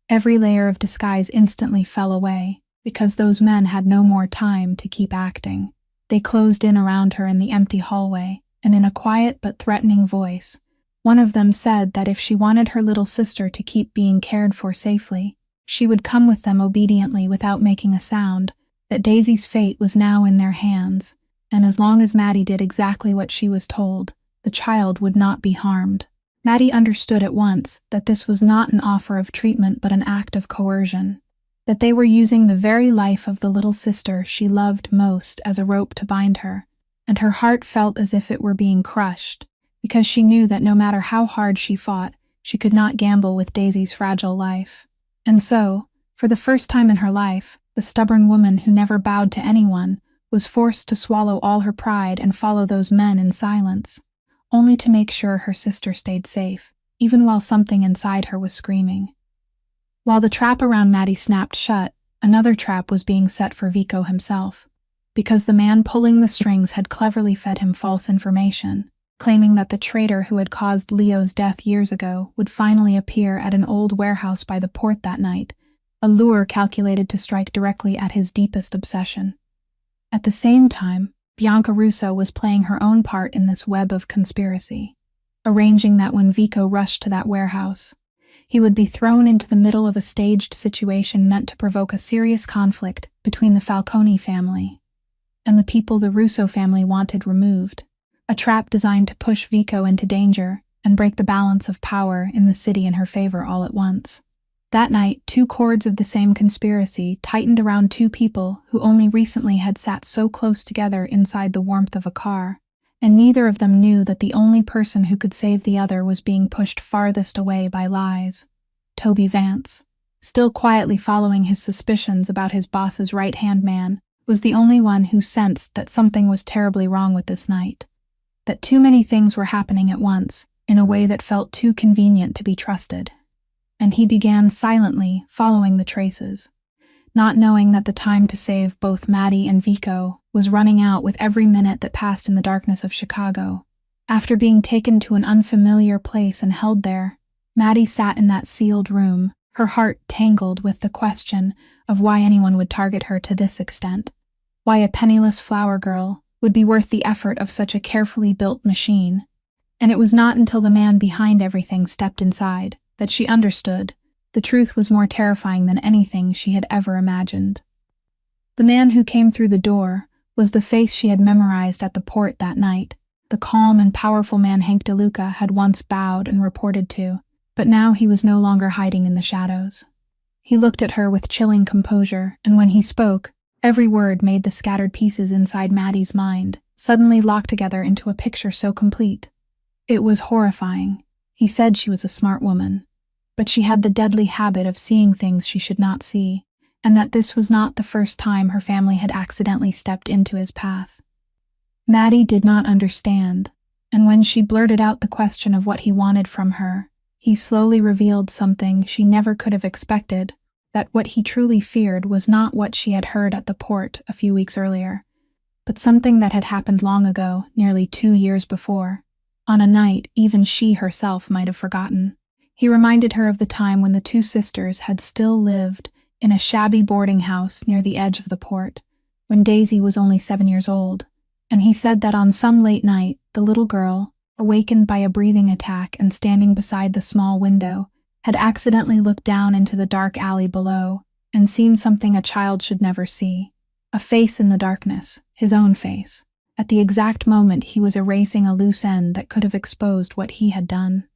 every layer of disguise instantly fell away, because those men had no more time to keep acting. They closed in around her in the empty hallway, and in a quiet but threatening voice, one of them said that if she wanted her little sister to keep being cared for safely, she would come with them obediently without making a sound, that Daisy's fate was now in their hands, and as long as Maddie did exactly what she was told, the child would not be harmed. Maddie understood at once that this was not an offer of treatment but an act of coercion, that they were using the very life of the little sister she loved most as a rope to bind her, and her heart felt as if it were being crushed, because she knew that no matter how hard she fought, she could not gamble with Daisy's fragile life. And so, for the first time in her life, the stubborn woman who never bowed to anyone was forced to swallow all her pride and follow those men in silence, only to make sure her sister stayed safe, even while something inside her was screaming. While the trap around Maddie snapped shut, another trap was being set for Vico himself, because the man pulling the strings had cleverly fed him false information, claiming that the traitor who had caused Leo's death years ago would finally appear at an old warehouse by the port that night, a lure calculated to strike directly at his deepest obsession. At the same time, Bianca Russo was playing her own part in this web of conspiracy, arranging that when Vico rushed to that warehouse, he would be thrown into the middle of a staged situation meant to provoke a serious conflict between the Falcone family and the people the Russo family wanted removed, a trap designed to push Vico into danger and break the balance of power in the city in her favor all at once. That night, two cords of the same conspiracy tightened around two people who only recently had sat so close together inside the warmth of a car, and neither of them knew that the only person who could save the other was being pushed farthest away by lies. Toby Vance, still quietly following his suspicions about his boss's right-hand man, was the only one who sensed that something was terribly wrong with this night, that too many things were happening at once, in a way that felt too convenient to be trusted. And he began silently following the traces, not knowing that the time to save both Maddie and Vico was running out with every minute that passed in the darkness of Chicago. After being taken to an unfamiliar place and held there, Maddie sat in that sealed room, her heart tangled with the question of why anyone would target her to this extent, why a penniless flower girl would be worth the effort of such a carefully built machine. And it was not until the man behind everything stepped inside that she understood the truth was more terrifying than anything she had ever imagined. The man who came through the door was the face she had memorized at the port that night, the calm and powerful man Hank DeLuca had once bowed and reported to, but now he was no longer hiding in the shadows. He looked at her with chilling composure, and when he spoke, every word made the scattered pieces inside Maddie's mind suddenly lock together into a picture so complete. It was horrifying. He said she was a smart woman, but she had the deadly habit of seeing things she should not see, and that this was not the first time her family had accidentally stepped into his path. Maddie did not understand, and when she blurted out the question of what he wanted from her, he slowly revealed something she never could have expected, that what he truly feared was not what she had heard at the port a few weeks earlier, but something that had happened long ago, nearly 2 years before, on a night even she herself might have forgotten. He reminded her of the time when the two sisters had still lived in a shabby boarding house near the edge of the port, when Daisy was only 7 years old, and he said that on some late night, the little girl, awakened by a breathing attack and standing beside the small window, had accidentally looked down into the dark alley below and seen something a child should never see. A face in the darkness, his own face, at the exact moment he was erasing a loose end that could have exposed what he had done.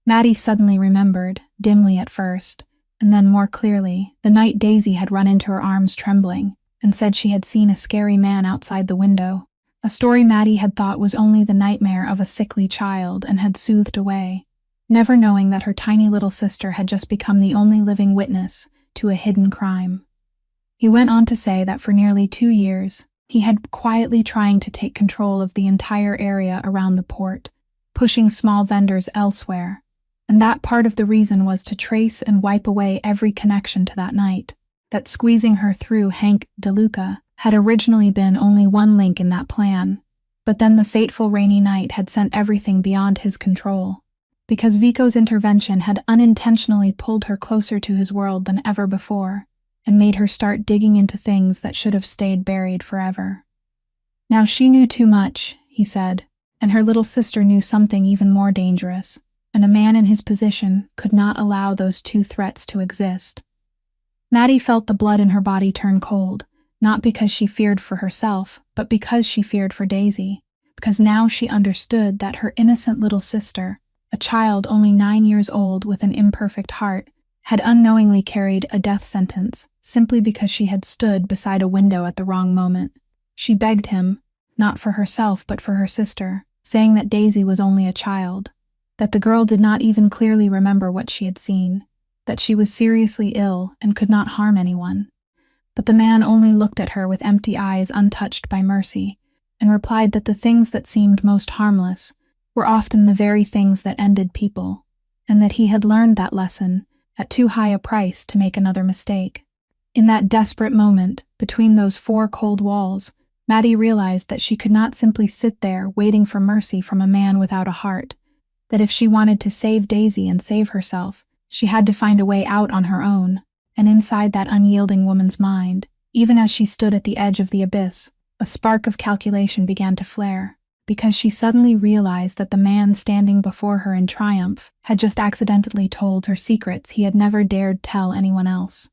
Maddie suddenly remembered, dimly at first, and then more clearly, the night Daisy had run into her arms trembling and said she had seen a scary man outside the window, a story Maddie had thought was only the nightmare of a sickly child and had soothed away, never knowing that her tiny little sister had just become the only living witness to a hidden crime. He went on to say that for nearly 2 years, he had quietly trying to take control of the entire area around the port, pushing small vendors elsewhere, and that part of the reason was to trace and wipe away every connection to that night, that squeezing her through Hank DeLuca had originally been only one link in that plan, but then the fateful rainy night had sent everything beyond his control, because Vico's intervention had unintentionally pulled her closer to his world than ever before, and made her start digging into things that should have stayed buried forever. Now she knew too much, he said, and her little sister knew something even more dangerous, and a man in his position could not allow those two threats to exist. Maddie felt the blood in her body turn cold, not because she feared for herself, but because she feared for Daisy, because now she understood that her innocent little sister, a child only 9 years old with an imperfect heart, had unknowingly carried a death sentence simply because she had stood beside a window at the wrong moment. She begged him, not for herself but for her sister, saying that Daisy was only a child, that the girl did not even clearly remember what she had seen, that she was seriously ill and could not harm anyone. But the man only looked at her with empty eyes untouched by mercy, and replied that the things that seemed most harmless were often the very things that ended people, and that he had learned that lesson at too high a price to make another mistake. In that desperate moment, between those 4 cold walls, Maddie realized that she could not simply sit there waiting for mercy from a man without a heart, that if she wanted to save Daisy and save herself, she had to find a way out on her own, and inside that unyielding woman's mind, even as she stood at the edge of the abyss, a spark of calculation began to flare, because she suddenly realized that the man standing before her in triumph had just accidentally told her secrets he had never dared tell anyone else.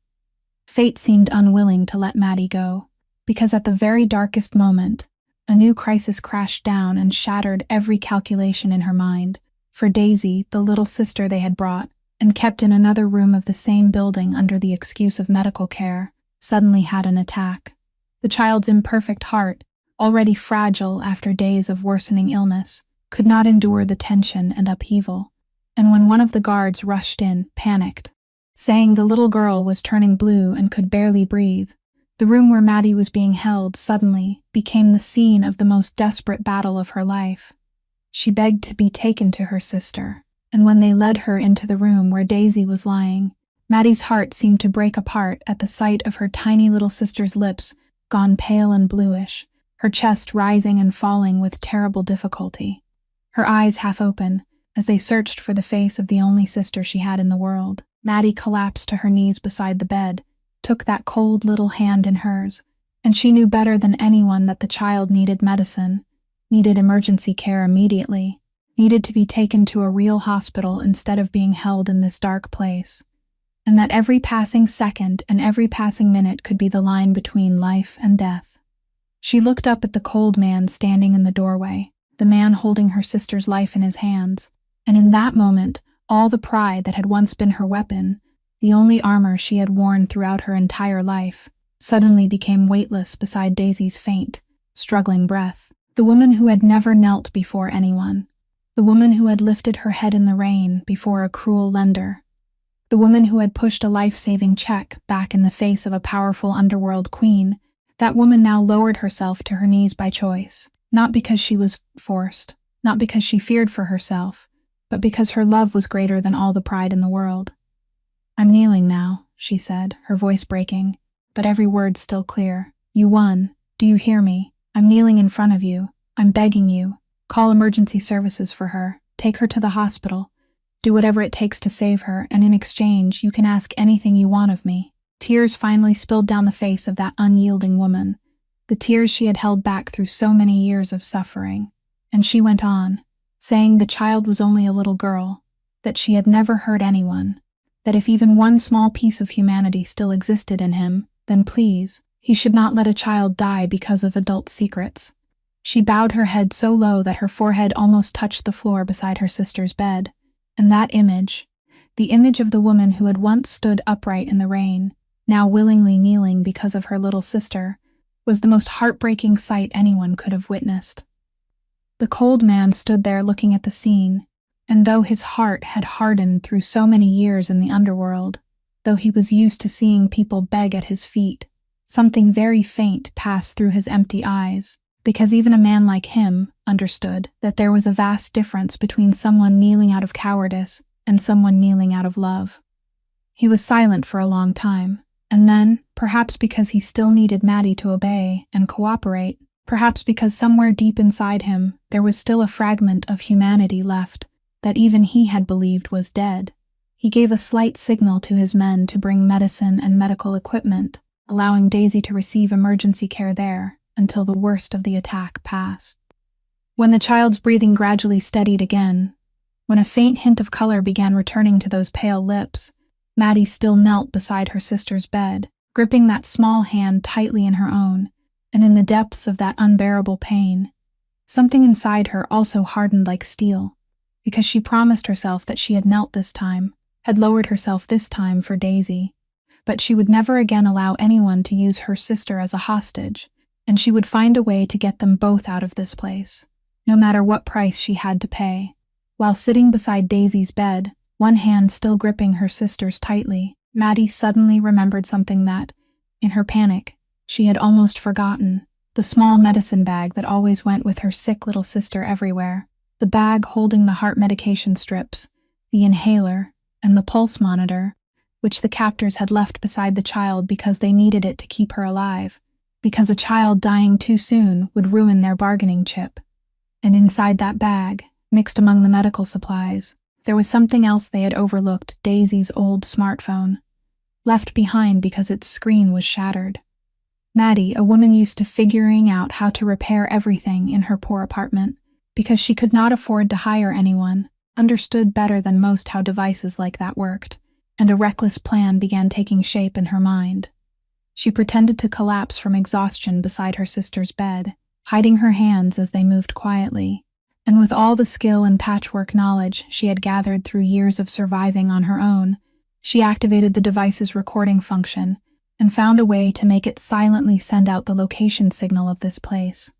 Fate seemed unwilling to let Maddie go, because at the very darkest moment, a new crisis crashed down and shattered every calculation in her mind, for Daisy, the little sister they had brought, and kept in another room of the same building under the excuse of medical care, suddenly had an attack. The child's imperfect heart, already fragile after days of worsening illness, could not endure the tension and upheaval, and when one of the guards rushed in, panicked, saying the little girl was turning blue and could barely breathe, the room where Maddie was being held suddenly became the scene of the most desperate battle of her life. She begged to be taken to her sister, and when they led her into the room where Daisy was lying, Maddie's heart seemed to break apart at the sight of her tiny little sister's lips gone pale and bluish, her chest rising and falling with terrible difficulty, her eyes half open as they searched for the face of the only sister she had in the world. Maddie collapsed to her knees beside the bed, took that cold little hand in hers, and she knew better than anyone that the child needed medicine, needed emergency care immediately, needed to be taken to a real hospital instead of being held in this dark place, and that every passing second and every passing minute could be the line between life and death. She looked up at the cold man standing in the doorway, the man holding her sister's life in his hands, and in that moment, all the pride that had once been her weapon, the only armor she had worn throughout her entire life, suddenly became weightless beside Daisy's faint, struggling breath. The woman who had never knelt before anyone, the woman who had lifted her head in the rain before a cruel lender, the woman who had pushed a life-saving check back in the face of a powerful underworld queen, that woman now lowered herself to her knees by choice, not because she was forced, not because she feared for herself, but because her love was greater than all the pride in the world. "I'm kneeling now," she said, her voice breaking, but every word still clear. "You won. Do you hear me? I'm kneeling in front of you. I'm begging you. Call emergency services for her. Take her to the hospital. Do whatever it takes to save her, and in exchange, you can ask anything you want of me." Tears finally spilled down the face of that unyielding woman, the tears she had held back through so many years of suffering. And she went on, saying the child was only a little girl, that she had never hurt anyone, that if even one small piece of humanity still existed in him, then please, He should not let a child die because of adult secrets. She bowed her head so low that her forehead almost touched the floor beside her sister's bed, and that image, the image of the woman who had once stood upright in the rain, now willingly kneeling because of her little sister, was the most heartbreaking sight anyone could have witnessed. The cold man stood there looking at the scene, and though his heart had hardened through so many years in the underworld, though he was used to seeing people beg at his feet, something very faint passed through his empty eyes, because even a man like him understood that there was a vast difference between someone kneeling out of cowardice and someone kneeling out of love. He was silent for a long time, and then, perhaps because he still needed Maddie to obey and cooperate, perhaps because somewhere deep inside him there was still a fragment of humanity left that even he had believed was dead, he gave a slight signal to his men to bring medicine and medical equipment, allowing Daisy to receive emergency care there until the worst of the attack passed. When the child's breathing gradually steadied again, when a faint hint of color began returning to those pale lips, Maddie still knelt beside her sister's bed, gripping that small hand tightly in her own, and in the depths of that unbearable pain, something inside her also hardened like steel, because she promised herself that she had knelt this time, had lowered herself this time for Daisy, but she would never again allow anyone to use her sister as a hostage, and she would find a way to get them both out of this place, no matter what price she had to pay. While sitting beside Daisy's bed, one hand still gripping her sister's tightly, Maddie suddenly remembered something that, in her panic, she had almost forgotten: the small medicine bag that always went with her sick little sister everywhere, the bag holding the heart medication strips, the inhaler, and the pulse monitor, which the captors had left beside the child because they needed it to keep her alive, because a child dying too soon would ruin their bargaining chip. And inside that bag, mixed among the medical supplies, there was something else they had overlooked: Daisy's old smartphone, left behind because its screen was shattered. Maddie, a woman used to figuring out how to repair everything in her poor apartment, because she could not afford to hire anyone, understood better than most how devices like that worked, and a reckless plan began taking shape in her mind. She pretended to collapse from exhaustion beside her sister's bed, hiding her hands as they moved quietly, and with all the skill and patchwork knowledge she had gathered through years of surviving on her own, she activated the device's recording function and found a way to make it silently send out the location signal of this place.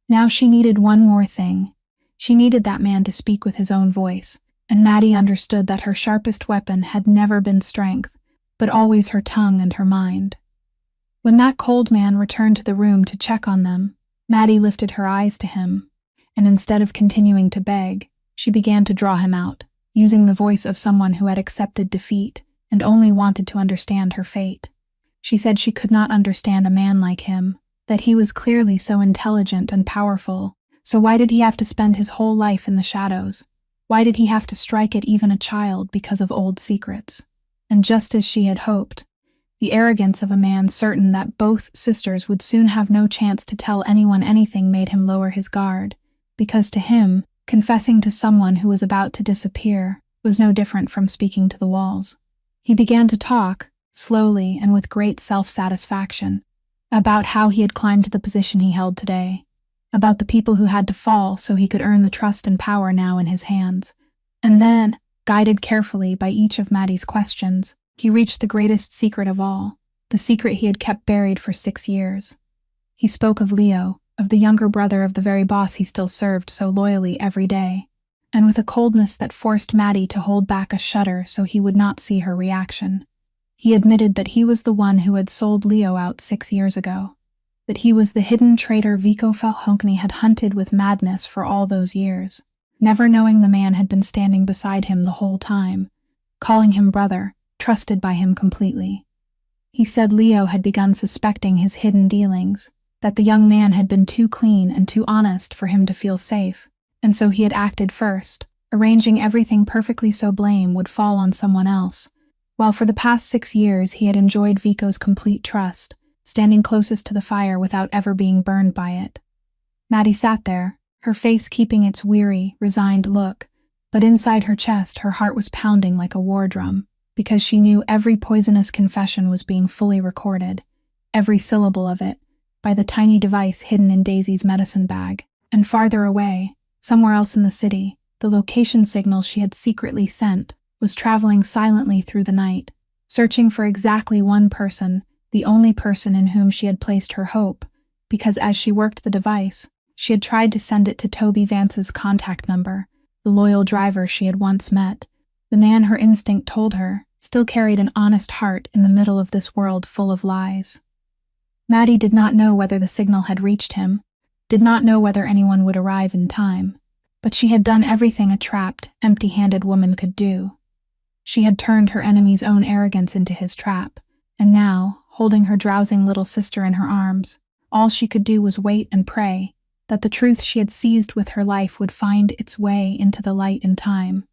Now she needed one more thing. She needed that man to speak with his own voice, and Maddie understood that her sharpest weapon had never been strength, but always her tongue and her mind. When that cold man returned to the room to check on them, Maddie lifted her eyes to him, and instead of continuing to beg, she began to draw him out, using the voice of someone who had accepted defeat and only wanted to understand her fate. She said she could not understand a man like him, that he was clearly so intelligent and powerful, so why did he have to spend his whole life in the shadows? Why did he have to strike at even a child because of old secrets? And just as she had hoped, the arrogance of a man certain that both sisters would soon have no chance to tell anyone anything made him lower his guard, because to him, confessing to someone who was about to disappear was no different from speaking to the walls. He began to talk, slowly and with great self-satisfaction, about how he had climbed to the position he held today, about the people who had to fall so he could earn the trust and power now in his hands. And then, guided carefully by each of Maddie's questions, he reached the greatest secret of all, the secret he had kept buried for 6 years. He spoke of Leo, of the younger brother of the very boss he still served so loyally every day, and with a coldness that forced Maddie to hold back a shudder so he would not see her reaction. He admitted that he was the one who had sold Leo out 6 years ago, that he was the hidden traitor Vico Falhonkney had hunted with madness for all those years, never knowing the man had been standing beside him the whole time, calling him brother, trusted by him completely. He said Leo had begun suspecting his hidden dealings, that the young man had been too clean and too honest for him to feel safe, and so he had acted first, arranging everything perfectly so blame would fall on someone else, while for the past 6 years he had enjoyed Vico's complete trust, standing closest to the fire without ever being burned by it. Maddie sat there, her face keeping its weary, resigned look, but inside her chest her heart was pounding like a war drum, because she knew every poisonous confession was being fully recorded, every syllable of it, by the tiny device hidden in Daisy's medicine bag. And farther away, somewhere else in the city, the location signal she had secretly sent was traveling silently through the night, searching for exactly one person, the only person in whom she had placed her hope, because as she worked the device, she had tried to send it to Toby Vance's contact number, the loyal driver she had once met. The man, her instinct told her, still carried an honest heart in the middle of this world full of lies. Maddie did not know whether the signal had reached him, did not know whether anyone would arrive in time, but she had done everything a trapped, empty-handed woman could do. She had turned her enemy's own arrogance into his trap, and now, holding her drowsing little sister in her arms, all she could do was wait and pray that the truth she had seized with her life would find its way into the light in time.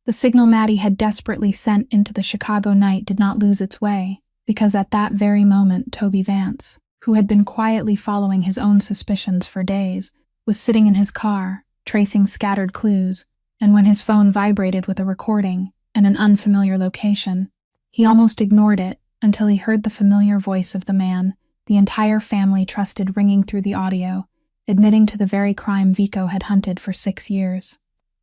The signal Maddie had desperately sent into the Chicago night did not lose its way, because at that very moment Toby Vance, who had been quietly following his own suspicions for days, was sitting in his car, tracing scattered clues, and when his phone vibrated with a recording and an unfamiliar location, he almost ignored it until he heard the familiar voice of the man the entire family trusted ringing through the audio, admitting to the very crime Vico had hunted for 6 years.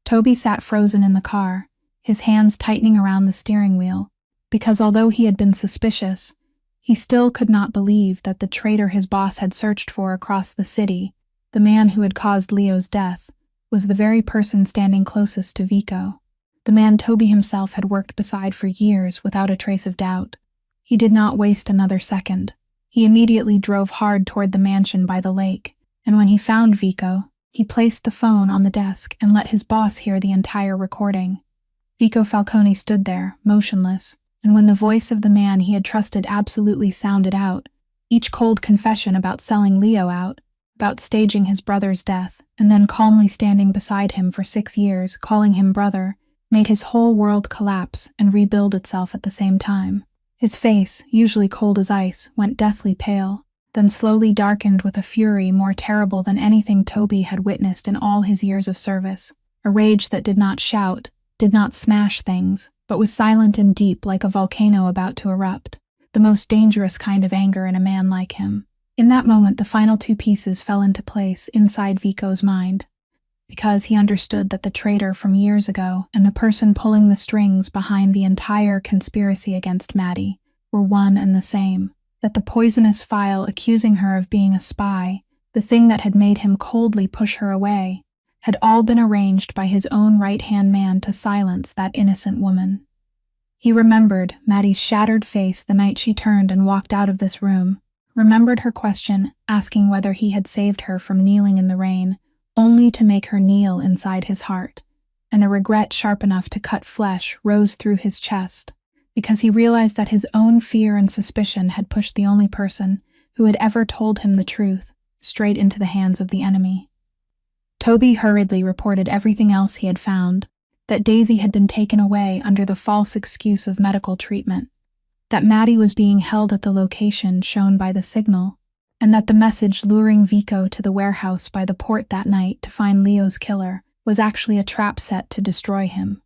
Toby sat frozen in the car, his hands tightening around the steering wheel, because although he had been suspicious, he still could not believe that the traitor his boss had searched for across the city, the man who had caused Leo's death, was the very person standing closest to Vico, the man Toby himself had worked beside for years without a trace of doubt. He did not waste another second. He immediately drove hard toward the mansion by the lake, and when he found Vico, he placed the phone on the desk and let his boss hear the entire recording. Vico Falcone stood there, motionless, and when the voice of the man he had trusted absolutely sounded out, each cold confession about selling Leo out, about staging his brother's death, and then calmly standing beside him for 6 years, calling him brother, made his whole world collapse and rebuild itself at the same time. His face, usually cold as ice, went deathly pale, then slowly darkened with a fury more terrible than anything Toby had witnessed in all his years of service, a rage that did not shout, did not smash things, but was silent and deep like a volcano about to erupt, the most dangerous kind of anger in a man like him. In that moment, the final 2 pieces fell into place inside Vico's mind, because he understood that the traitor from years ago and the person pulling the strings behind the entire conspiracy against Maddie were one and the same, that the poisonous file accusing her of being a spy, the thing that had made him coldly push her away, had all been arranged by his own right-hand man to silence that innocent woman. He remembered Maddie's shattered face the night she turned and walked out of this room, remembered her question asking whether he had saved her from kneeling in the rain, only to make her kneel inside his heart, and a regret sharp enough to cut flesh rose through his chest, because he realized that his own fear and suspicion had pushed the only person who had ever told him the truth straight into the hands of the enemy. Toby hurriedly reported everything else he had found, that Daisy had been taken away under the false excuse of medical treatment, that Maddie was being held at the location shown by the signal, and that the message luring Vico to the warehouse by the port that night to find Leo's killer was actually a trap set to destroy him.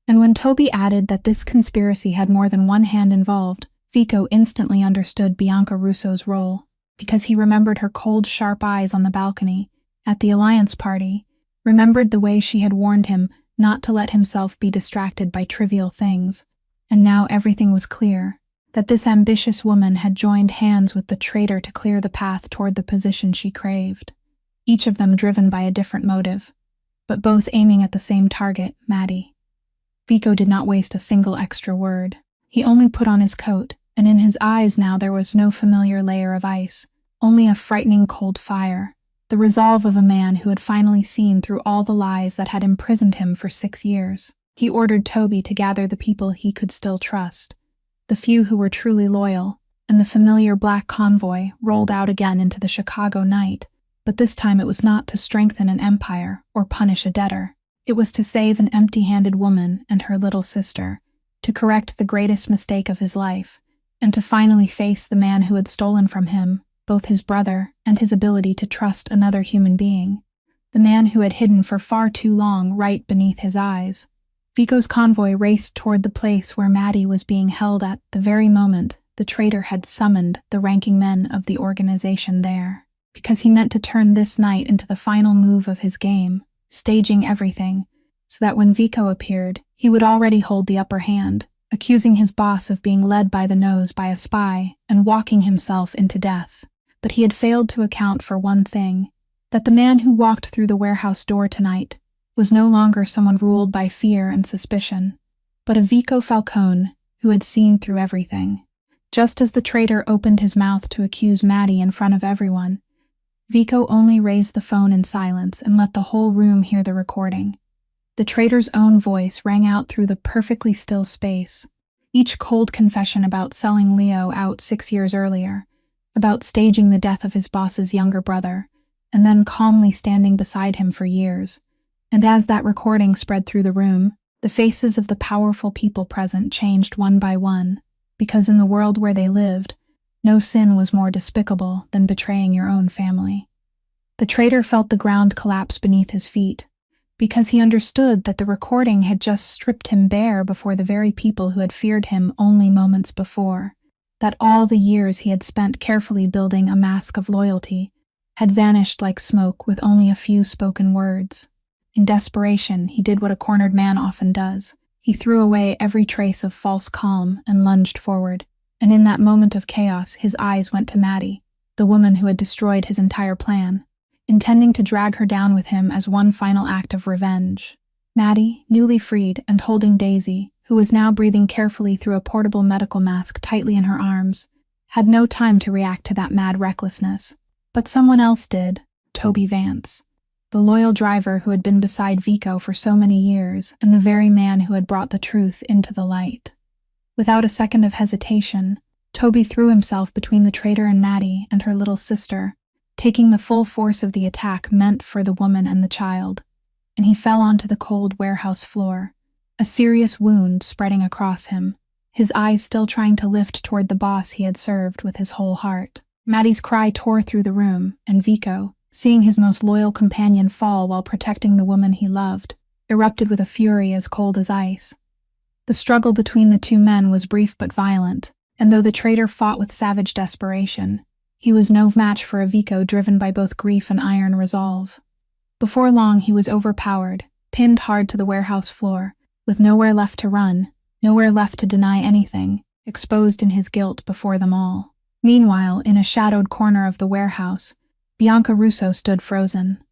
And when Toby added that this conspiracy had more than one hand involved, Vico instantly understood Bianca Russo's role, because he remembered her cold, sharp eyes on the balcony at the Alliance party, remembered the way she had warned him not to let himself be distracted by trivial things, and now everything was clear, that this ambitious woman had joined hands with the traitor to clear the path toward the position she craved, each of them driven by a different motive, but both aiming at the same target, Maddie. Vico did not waste a single extra word. He only put on his coat, and in his eyes now there was no familiar layer of ice, only a frightening cold fire, the resolve of a man who had finally seen through all the lies that had imprisoned him for 6 years. He ordered Toby to gather the people he could still trust, the few who were truly loyal, and the familiar black convoy rolled out again into the Chicago night, but this time it was not to strengthen an empire or punish a debtor. It was to save an empty-handed woman and her little sister, to correct the greatest mistake of his life, and to finally face the man who had stolen from him both his brother and his ability to trust another human being, the man who had hidden for far too long right beneath his eyes. Vico's convoy raced toward the place where Maddie was being held at the very moment the traitor had summoned the ranking men of the organization there, because he meant to turn this night into the final move of his game, staging everything, so that when Vico appeared, he would already hold the upper hand, accusing his boss of being led by the nose by a spy and walking himself into death. But he had failed to account for one thing, that the man who walked through the warehouse door tonight was no longer someone ruled by fear and suspicion, but a Vico Falcone who had seen through everything. Just as the traitor opened his mouth to accuse Maddie in front of everyone, Vico only raised the phone in silence and let the whole room hear the recording. The traitor's own voice rang out through the perfectly still space, each cold confession about selling Leo out 6 years earlier, about staging the death of his boss's younger brother, and then calmly standing beside him for years. And as that recording spread through the room, the faces of the powerful people present changed one by one, because in the world where they lived, no sin was more despicable than betraying your own family. The traitor felt the ground collapse beneath his feet, because he understood that the recording had just stripped him bare before the very people who had feared him only moments before, that all the years he had spent carefully building a mask of loyalty had vanished like smoke with only a few spoken words. In desperation, he did what a cornered man often does. He threw away every trace of false calm and lunged forward, and in that moment of chaos, his eyes went to Maddie, the woman who had destroyed his entire plan, intending to drag her down with him as one final act of revenge. Maddie, newly freed and holding Daisy, who was now breathing carefully through a portable medical mask tightly in her arms, had no time to react to that mad recklessness. But someone else did, Toby Vance, the loyal driver who had been beside Vico for so many years and the very man who had brought the truth into the light. Without a second of hesitation, Toby threw himself between the traitor and Maddie and her little sister, taking the full force of the attack meant for the woman and the child, and he fell onto the cold warehouse floor, a serious wound spreading across him, his eyes still trying to lift toward the boss he had served with his whole heart. Maddie's cry tore through the room, and Vico, seeing his most loyal companion fall while protecting the woman he loved, erupted with a fury as cold as ice. The struggle between the two men was brief but violent, and though the traitor fought with savage desperation, he was no match for a Vico driven by both grief and iron resolve. Before long, he was overpowered, pinned hard to the warehouse floor, with nowhere left to run, nowhere left to deny anything, exposed in his guilt before them all. Meanwhile, in a shadowed corner of the warehouse, Bianca Russo stood frozen,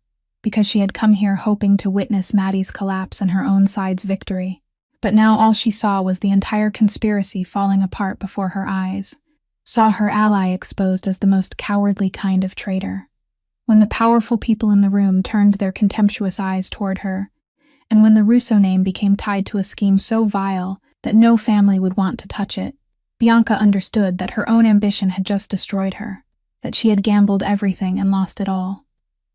because she had come here hoping to witness Maddie's collapse and her own side's victory. But now all she saw was the entire conspiracy falling apart before her eyes, saw her ally exposed as the most cowardly kind of traitor. When the powerful people in the room turned their contemptuous eyes toward her, and when the Russo name became tied to a scheme so vile that no family would want to touch it, Bianca understood that her own ambition had just destroyed her, that she had gambled everything and lost it all.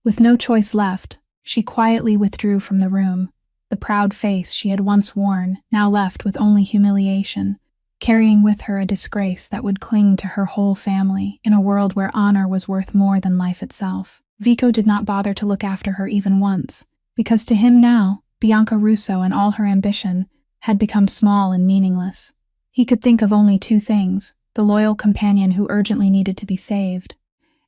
With no choice left, she quietly withdrew from the room, the proud face she had once worn now left with only humiliation, carrying with her a disgrace that would cling to her whole family in a world where honor was worth more than life itself. Vico did not bother to look after her even once, because to him now, Bianca Russo and all her ambition had become small and meaningless. He could think of only two things: the loyal companion who urgently needed to be saved,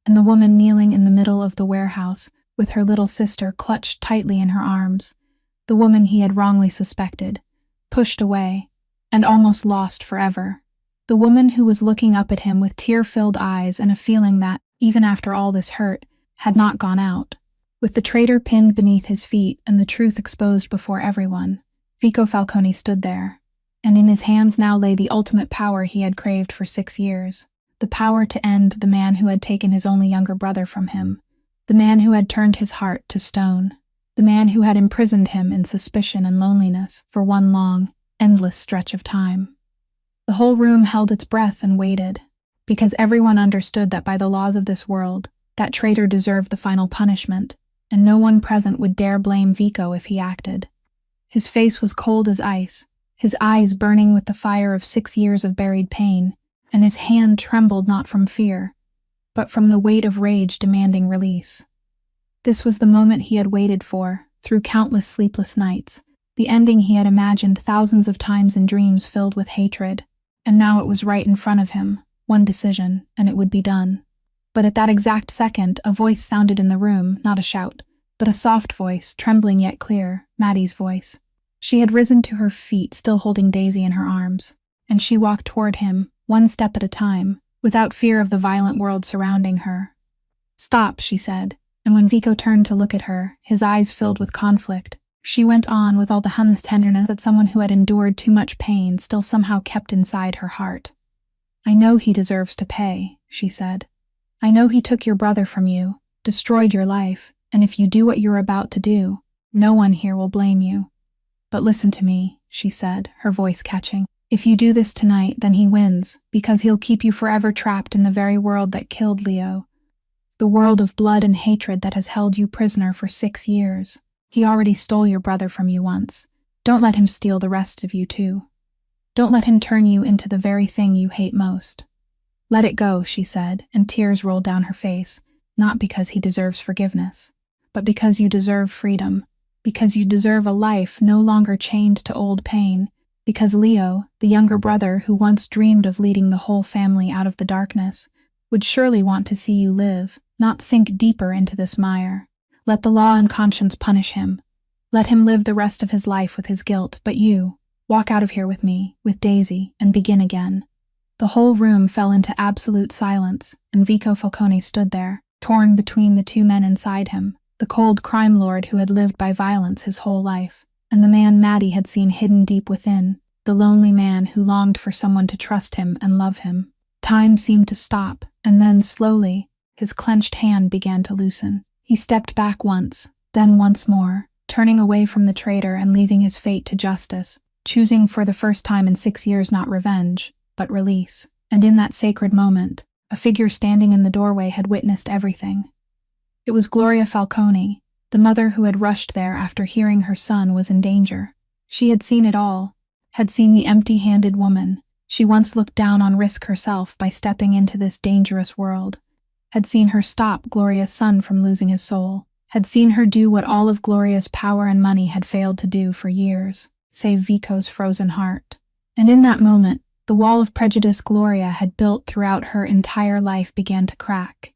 and the woman kneeling in the middle of the warehouse with her little sister clutched tightly in her arms, the woman he had wrongly suspected, pushed away, and almost lost forever. The woman who was looking up at him with tear-filled eyes and a feeling that, even after all this hurt, had not gone out. With the traitor pinned beneath his feet and the truth exposed before everyone, Vico Falcone stood there, and in his hands now lay the ultimate power he had craved for 6 years, the power to end the man who had taken his only younger brother from him, the man who had turned his heart to stone, the man who had imprisoned him in suspicion and loneliness for one long, endless stretch of time. The whole room held its breath and waited, because everyone understood that by the laws of this world, that traitor deserved the final punishment, and no one present would dare blame Vico if he acted. His face was cold as ice, his eyes burning with the fire of 6 years of buried pain, and his hand trembled not from fear, but from the weight of rage demanding release. This was the moment he had waited for, through countless sleepless nights, the ending he had imagined thousands of times in dreams filled with hatred, and now it was right in front of him, one decision, and it would be done. But at that exact second, a voice sounded in the room, not a shout, but a soft voice, trembling yet clear, Maddie's voice. She had risen to her feet, still holding Daisy in her arms, and she walked toward him, one step at a time, without fear of the violent world surrounding her. "Stop," she said, and when Vico turned to look at her, his eyes filled with conflict, she went on with all the tenderness that someone who had endured too much pain still somehow kept inside her heart. "I know he deserves to pay," she said. "I know he took your brother from you, destroyed your life, and if you do what you're about to do, no one here will blame you. But listen to me," she said, her voice catching. "If you do this tonight, then he wins, because he'll keep you forever trapped in the very world that killed Leo. The world of blood and hatred that has held you prisoner for 6 years. He already stole your brother from you once. Don't let him steal the rest of you too. Don't let him turn you into the very thing you hate most. Let it go," she said, and tears rolled down her face, not because he deserves forgiveness, but because you deserve freedom, because you deserve a life no longer chained to old pain, because Leo, the younger brother who once dreamed of leading the whole family out of the darkness, would surely want to see you live, not sink deeper into this mire. Let the law and conscience punish him. Let him live the rest of his life with his guilt, but you, walk out of here with me, with Daisy, and begin again." The whole room fell into absolute silence, and Vico Falcone stood there, torn between the two men inside him, the cold crime lord who had lived by violence his whole life, and the man Maddie had seen hidden deep within, the lonely man who longed for someone to trust him and love him. Time seemed to stop, and then, slowly, his clenched hand began to loosen. He stepped back once, then once more, turning away from the traitor and leaving his fate to justice, choosing for the first time in 6 years not revenge, but release. And in that sacred moment, a figure standing in the doorway had witnessed everything. It was Gloria Falcone, the mother who had rushed there after hearing her son was in danger. She had seen it all, had seen the empty-handed woman she once looked down on risk herself by stepping into this dangerous world, had seen her stop Gloria's son from losing his soul, had seen her do what all of Gloria's power and money had failed to do for years, save Vico's frozen heart. And in that moment, the wall of prejudice Gloria had built throughout her entire life began to crack.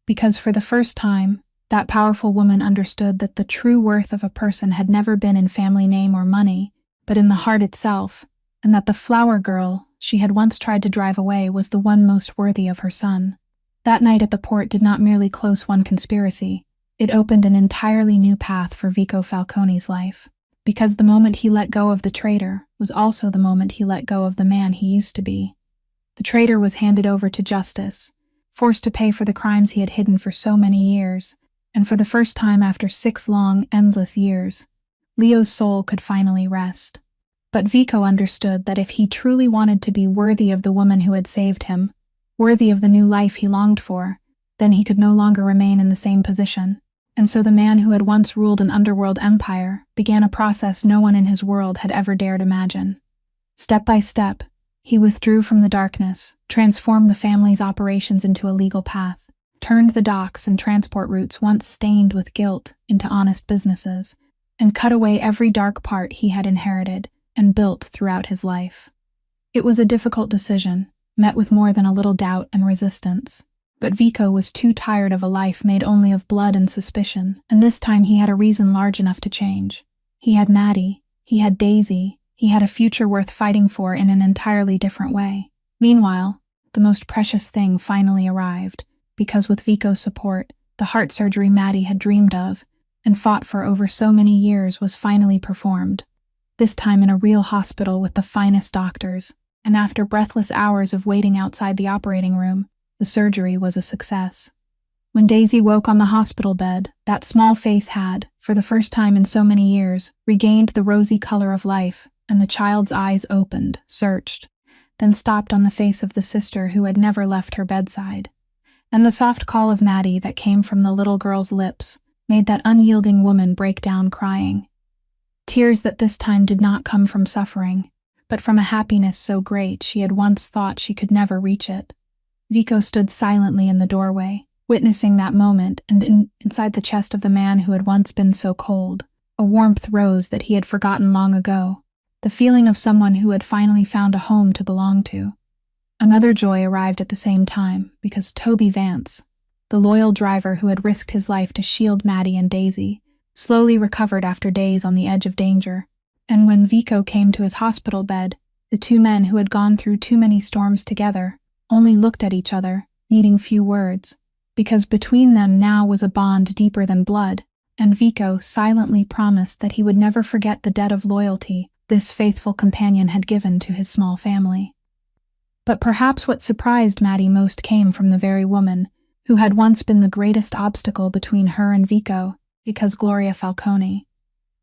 Because for the first time, that powerful woman understood that the true worth of a person had never been in family name or money, but in the heart itself, and that the flower girl she had once tried to drive away was the one most worthy of her son. That night at the port did not merely close one conspiracy, it opened an entirely new path for Vico Falcone's life. Because the moment he let go of the traitor was also the moment he let go of the man he used to be. The traitor was handed over to justice, forced to pay for the crimes he had hidden for so many years, and for the first time after 6 long, endless years, Leo's soul could finally rest. But Vico understood that if he truly wanted to be worthy of the woman who had saved him, worthy of the new life he longed for, then he could no longer remain in the same position. And so the man who had once ruled an underworld empire began a process no one in his world had ever dared imagine. Step by step, he withdrew from the darkness, transformed the family's operations into a legal path, turned the docks and transport routes once stained with guilt into honest businesses, and cut away every dark part he had inherited and built throughout his life. It was a difficult decision, met with more than a little doubt and resistance. But Vico was too tired of a life made only of blood and suspicion, and this time he had a reason large enough to change. He had Maddie, he had Daisy, he had a future worth fighting for in an entirely different way. Meanwhile, the most precious thing finally arrived, because with Vico's support, the heart surgery Maddie had dreamed of and fought for over so many years was finally performed. This time in a real hospital with the finest doctors, and after breathless hours of waiting outside the operating room, the surgery was a success. When Daisy woke on the hospital bed, that small face had, for the first time in so many years, regained the rosy color of life, and the child's eyes opened, searched, then stopped on the face of the sister who had never left her bedside. And the soft call of Maddie that came from the little girl's lips made that unyielding woman break down crying. Tears that this time did not come from suffering, but from a happiness so great she had once thought she could never reach it. Vico stood silently in the doorway, witnessing that moment, and inside the chest of the man who had once been so cold, a warmth rose that he had forgotten long ago, the feeling of someone who had finally found a home to belong to. Another joy arrived at the same time because Toby Vance, the loyal driver who had risked his life to shield Maddie and Daisy, slowly recovered after days on the edge of danger. And when Vico came to his hospital bed, the two men who had gone through too many storms together only looked at each other, needing few words, because between them now was a bond deeper than blood, and Vico silently promised that he would never forget the debt of loyalty this faithful companion had given to his small family. But perhaps what surprised Maddie most came from the very woman who had once been the greatest obstacle between her and Vico, because Gloria Falcone,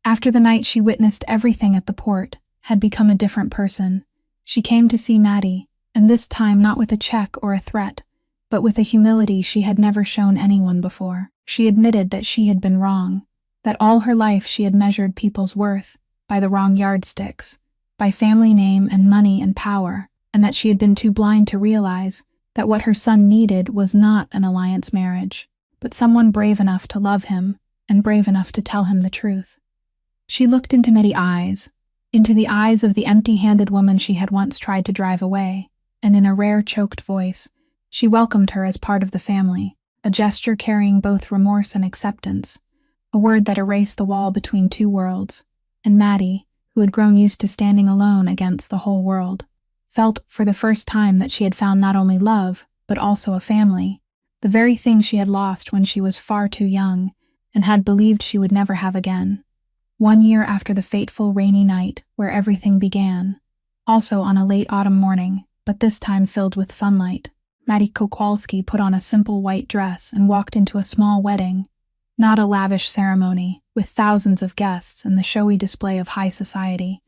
after the night she witnessed everything at the port, had become a different person. She came to see Maddie, and this time not with a check or a threat, but with a humility she had never shown anyone before. She admitted that she had been wrong, that all her life she had measured people's worth by the wrong yardsticks, by family name and money and power, and that she had been too blind to realize that what her son needed was not an alliance marriage, but someone brave enough to love him and brave enough to tell him the truth. She looked into Maddie's eyes, into the eyes of the empty-handed woman she had once tried to drive away, and in a rare choked voice, she welcomed her as part of the family, a gesture carrying both remorse and acceptance, a word that erased the wall between two worlds, and Maddie, who had grown used to standing alone against the whole world, felt for the first time that she had found not only love, but also a family, the very thing she had lost when she was far too young and had believed she would never have again. 1 year after the fateful rainy night where everything began, also on a late autumn morning, but this time filled with sunlight, Maddie Kowalski put on a simple white dress and walked into a small wedding, not a lavish ceremony with thousands of guests and the showy display of high society,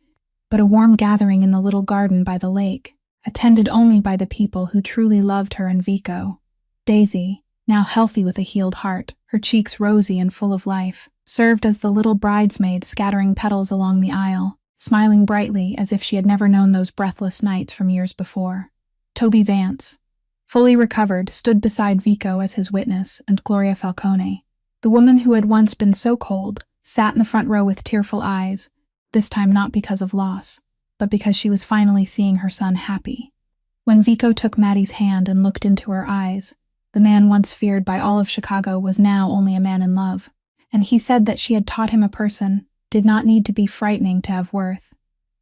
but a warm gathering in the little garden by the lake, attended only by the people who truly loved her and Vico. Daisy, now healthy with a healed heart, her cheeks rosy and full of life, served as the little bridesmaid scattering petals along the aisle, smiling brightly as if she had never known those breathless nights from years before. Toby Vance, fully recovered, stood beside Vico as his witness, and Gloria Falcone, the woman who had once been so cold, sat in the front row with tearful eyes, this time not because of loss, but because she was finally seeing her son happy. When Vico took Maddie's hand and looked into her eyes, the man once feared by all of Chicago was now only a man in love, and he said that she had taught him a person did not need to be frightening to have worth,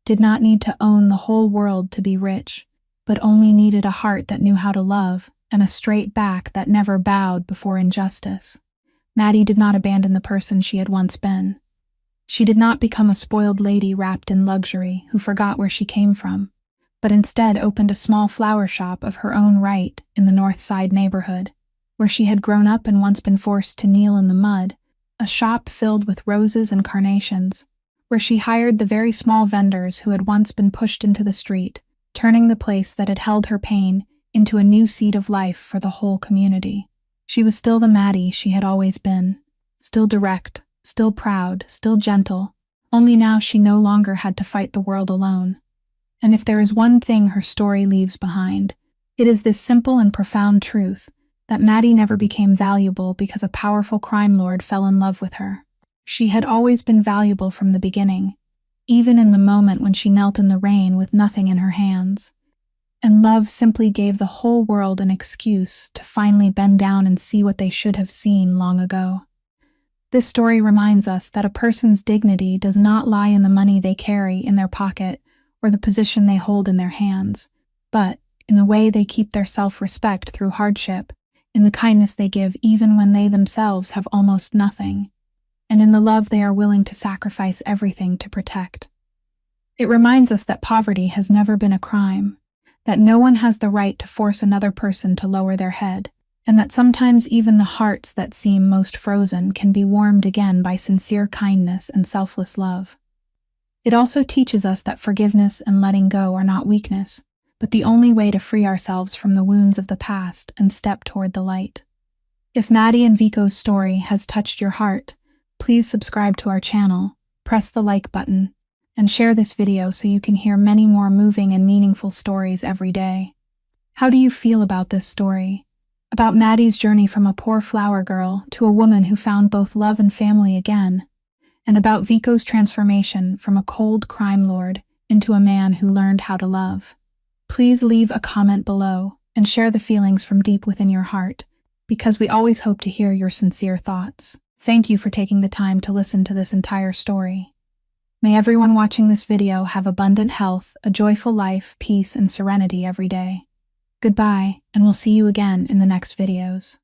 did not need to own the whole world to be rich, but only needed a heart that knew how to love and a straight back that never bowed before injustice. Maddie did not abandon the person she had once been. She did not become a spoiled lady wrapped in luxury who forgot where she came from, but instead opened a small flower shop of her own right in the North Side neighborhood, where she had grown up and once been forced to kneel in the mud, a shop filled with roses and carnations, where she hired the very small vendors who had once been pushed into the street, turning the place that had held her pain into a new seed of life for the whole community. She was still the Maddie she had always been, still direct, still proud, still gentle, only now she no longer had to fight the world alone. And if there is one thing her story leaves behind, it is this simple and profound truth that Maddie never became valuable because a powerful crime lord fell in love with her. She had always been valuable from the beginning, even in the moment when she knelt in the rain with nothing in her hands. And love simply gave the whole world an excuse to finally bend down and see what they should have seen long ago. This story reminds us that a person's dignity does not lie in the money they carry in their pocket or the position they hold in their hands, but in the way they keep their self-respect through hardship, in the kindness they give even when they themselves have almost nothing, and in the love they are willing to sacrifice everything to protect. It reminds us that poverty has never been a crime, that no one has the right to force another person to lower their head, and that sometimes even the hearts that seem most frozen can be warmed again by sincere kindness and selfless love. It also teaches us that forgiveness and letting go are not weakness, but the only way to free ourselves from the wounds of the past and step toward the light. If Maddie and Vico's story has touched your heart, please subscribe to our channel, press the like button, and share this video so you can hear many more moving and meaningful stories every day. How do you feel about this story? About Maddie's journey from a poor flower girl to a woman who found both love and family again, and about Vico's transformation from a cold crime lord into a man who learned how to love. Please leave a comment below and share the feelings from deep within your heart, because we always hope to hear your sincere thoughts. Thank you for taking the time to listen to this entire story. May everyone watching this video have abundant health, a joyful life, peace, and serenity every day. Goodbye, and we'll see you again in the next videos.